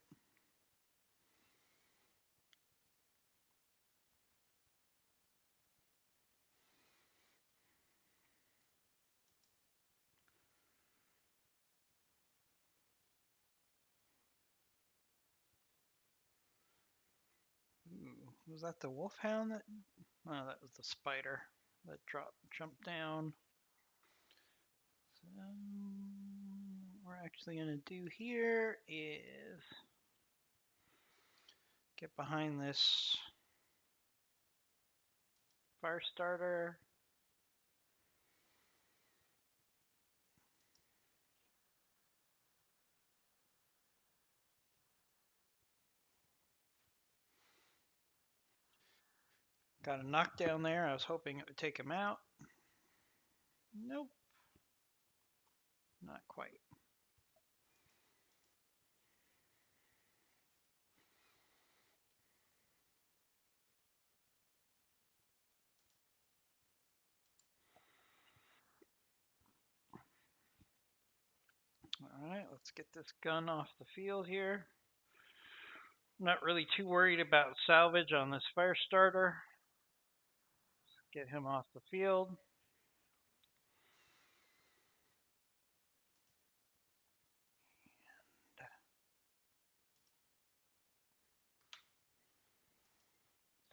Ooh, was that the wolfhound that? Oh, that was the spider that jumped down. So what we're actually going to do here is get behind this fire starter. Got a knockdown there. I was hoping it would take him out. Nope. Not quite. Alright, let's get this gun off the field here. I'm not really too worried about salvage on this fire starter. Let's get him off the field.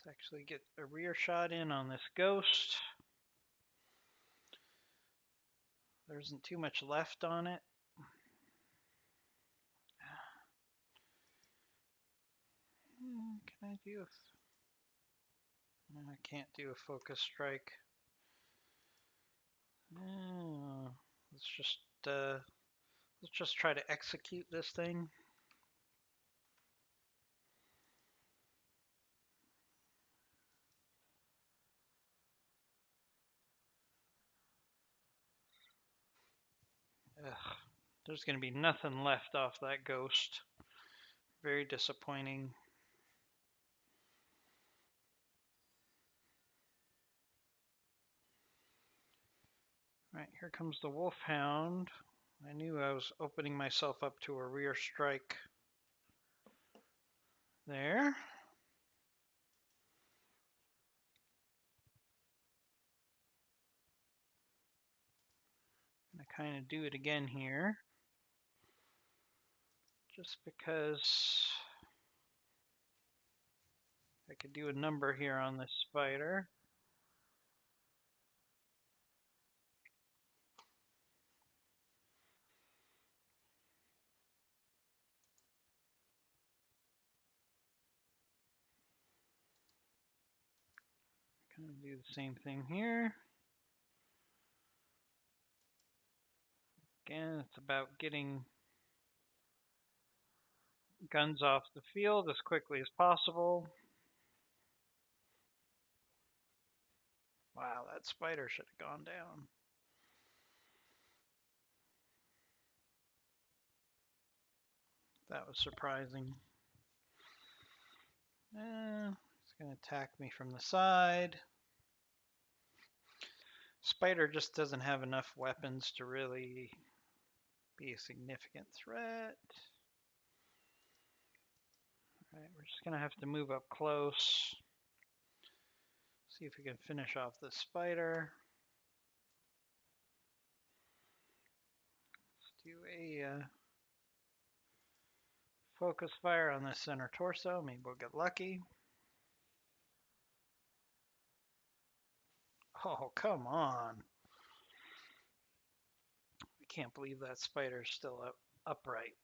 Let's actually get a rear shot in on this ghost. There isn't too much left on it. Can I do a... No, I can't do a focus strike. Let's just try to execute this thing. Ugh, there's going to be nothing left off that ghost. Very disappointing. Right, here comes the wolfhound. I knew I was opening myself up to a rear strike there. I kind of do it again here, just because I could do a number here on this spider. Kind of do the same thing here. Again, it's about getting guns off the field as quickly as possible. Wow, that spider should have gone down. That was surprising. It's going to attack me from the side. Spider just doesn't have enough weapons to really be a significant threat. All right, we're just going to have to move up close. See if we can finish off this spider. Let's do a focus fire on this center torso. Maybe we'll get lucky. Oh, come on. I can't believe that spider's still upright.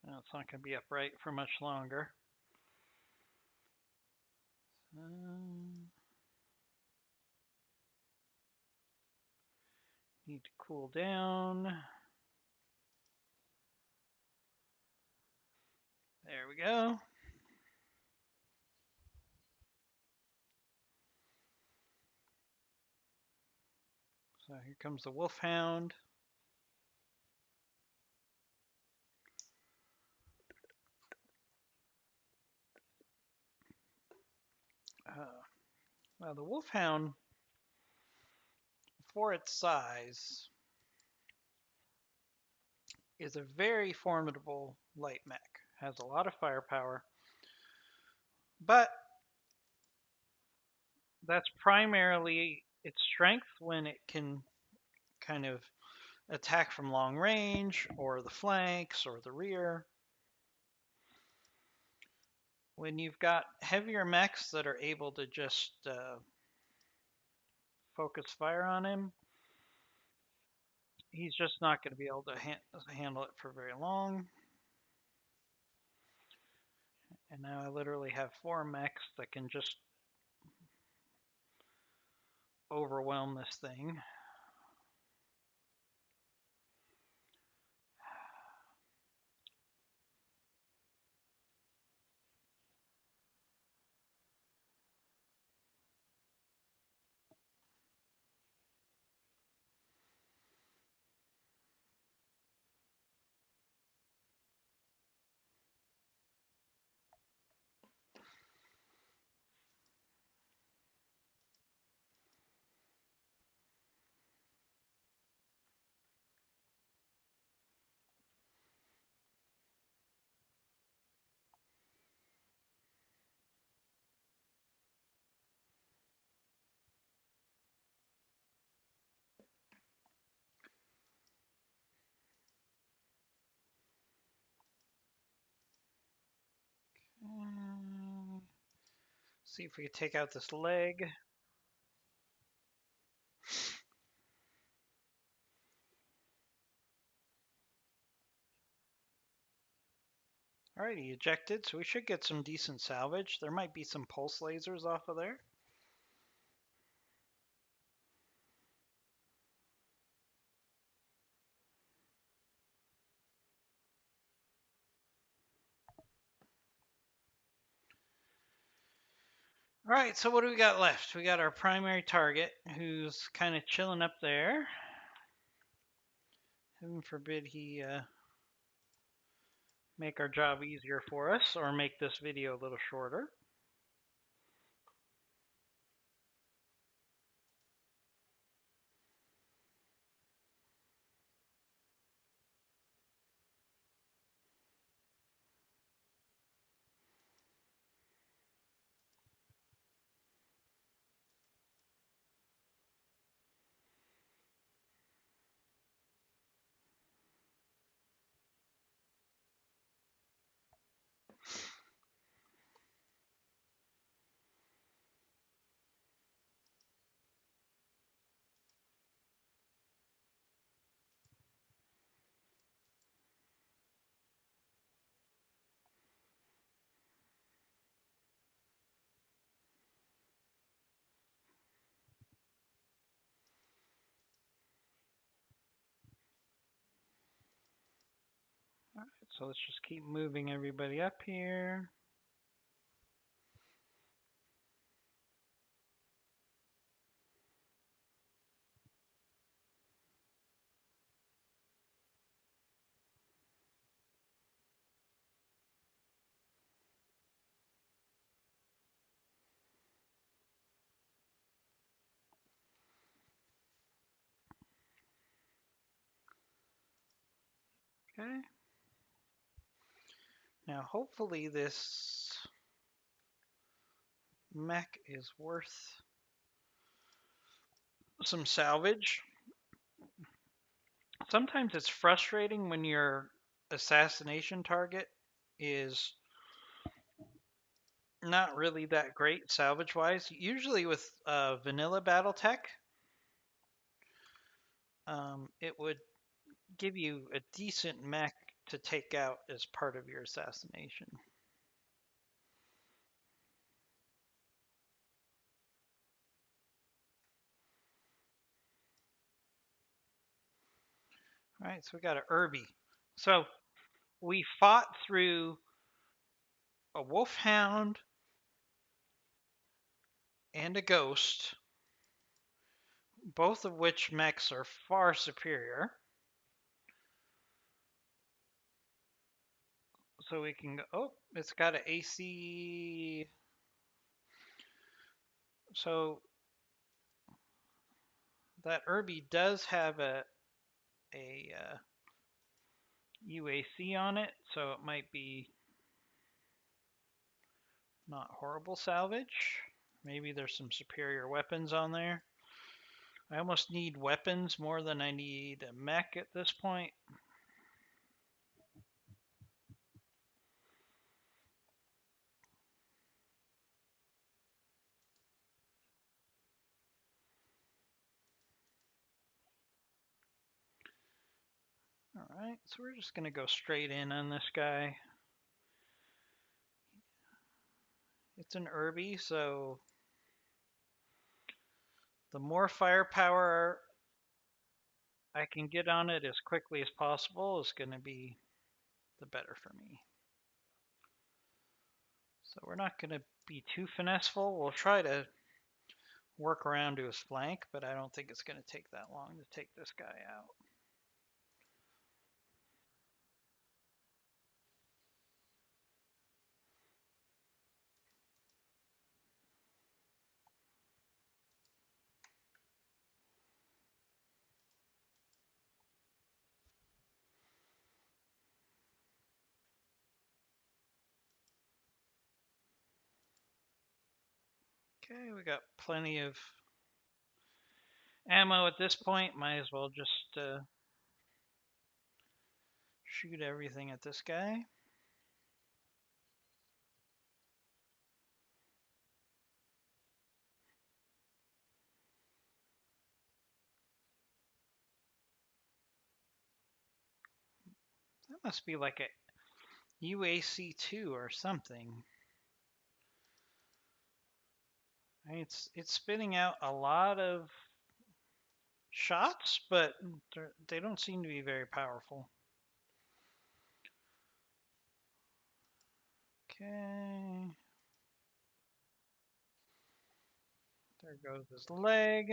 No, it's not going to be upright for much longer. Need to cool down. There we go. So here comes the wolfhound. Now the wolfhound, for its size, is a very formidable light mech. Has a lot of firepower, but that's primarily its strength when it can kind of attack from long range or the flanks or the rear. When you've got heavier mechs that are able to just focus fire on him, he's just not going to be able to handle it for very long. And now I literally have 4 mechs that can just overwhelm this thing. See if we can take out this leg. Alright, he ejected, so we should get some decent salvage. There might be some pulse lasers off of there. Alright, so what do we got left? We got our primary target, who's kind of chilling up there. Heaven forbid he make our job easier for us, or make this video a little shorter. Alright, so let's just keep moving everybody up here. Okay. Now hopefully this mech is worth some salvage. Sometimes it's frustrating when your assassination target is not really that great salvage wise. Usually with vanilla BattleTech, it would give you a decent mech to take out as part of your assassination. All right, so we got an Irby. So we fought through a Wolfhound and a Ghost, both of which mechs are far superior. So we can go, oh, it's got an AC. So that Irby does have a UAC on it, so it might be not horrible salvage. Maybe there's some superior weapons on there. I almost need weapons more than I need a mech at this point. Alright, so we're just going to go straight in on this guy. It's an Irby, so the more firepower I can get on it as quickly as possible is going to be the better for me. So we're not going to be too finesseful. We'll try to work around to his flank, but I don't think it's going to take that long to take this guy out. Okay, we got plenty of ammo at this point. Might as well just shoot everything at this guy. That must be like a UAC2 or something. I mean, it's spitting out a lot of shots, but they don't seem to be very powerful. Okay. There goes his leg.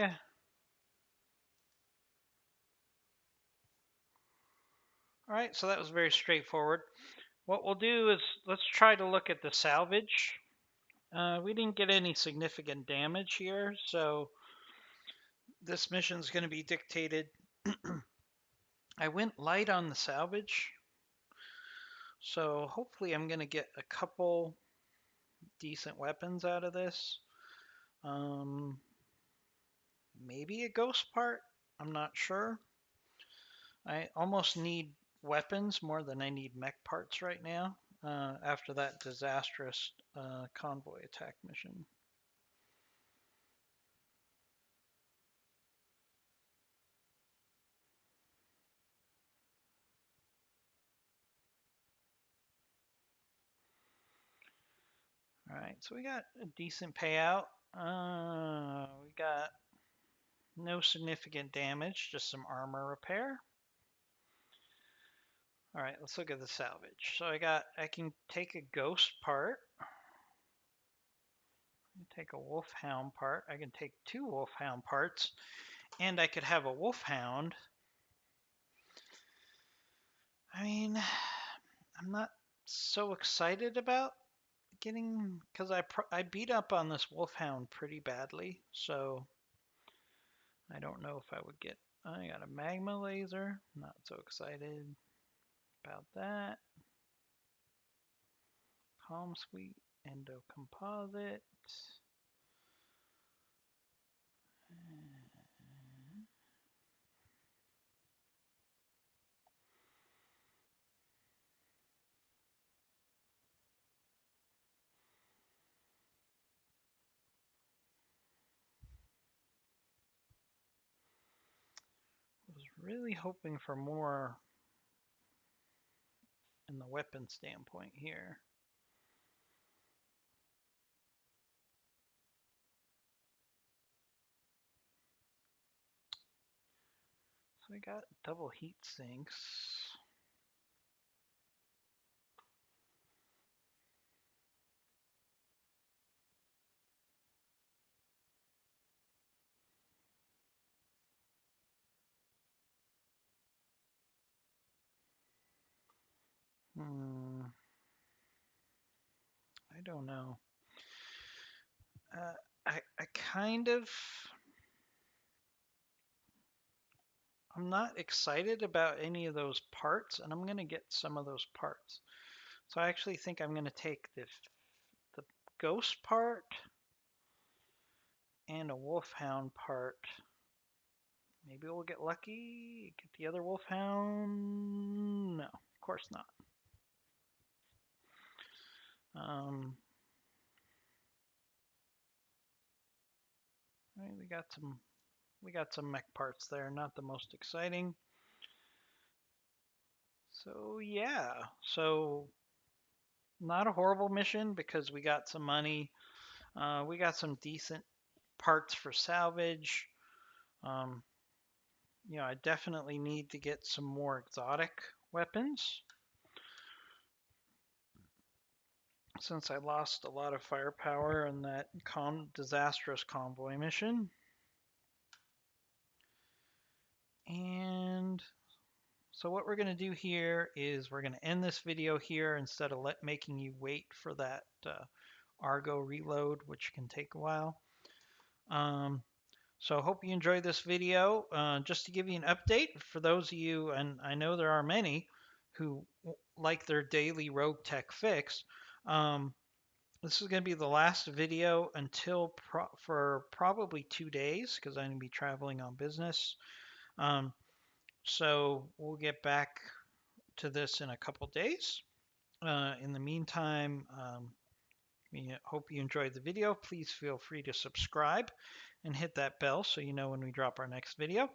All right, so that was very straightforward. What we'll do is let's try to look at the salvage. We didn't get any significant damage here, so this mission is going to be dictated. I went light on the salvage, so hopefully I'm going to get a couple decent weapons out of this. Maybe a ghost part. I'm not sure. I almost need weapons more than I need mech parts right now after that disastrous convoy attack mission. All right, so we got a decent payout. We got no significant damage, just some armor repair. All right, let's look at the salvage. So I can take a ghost part. Take a wolfhound part. I can take 2 wolfhound parts, and I could have a wolfhound. I mean, I'm not so excited about getting, because I beat up on this wolfhound pretty badly, so I don't know if I would get. I got a magma laser. Not so excited about that. Calm Sweet Endo Composite. Was really hoping for more in the weapon standpoint here. So we got double heat sinks. I don't know. I kind of. I'm not excited about any of those parts, and I'm going to get some of those parts. So I actually think I'm going to take the ghost part and a wolfhound part. Maybe we'll get lucky, get the other wolfhound. No, of course not. Right, we got some mech parts there, not the most exciting. So yeah, so not a horrible mission because we got some money. We got some decent parts for salvage. Um, I definitely need to get some more exotic weapons since I lost a lot of firepower in that disastrous convoy mission. And so what we're going to do here is we're going to end this video here instead of making you wait for that Argo reload, which can take a while. So I hope you enjoyed this video. Just to give you an update, for those of you, and I know there are many, who like their daily RogueTech fix, this is going to be the last video until for probably 2 days because I'm going to be traveling on business. So we'll get back to this in a couple days. In the meantime, we hope you enjoyed the video. Please feel free to subscribe and hit that bell so you know when we drop our next video.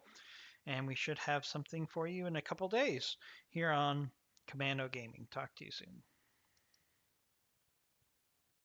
And we should have something for you in a couple days here on Commando Gaming. Talk to you soon.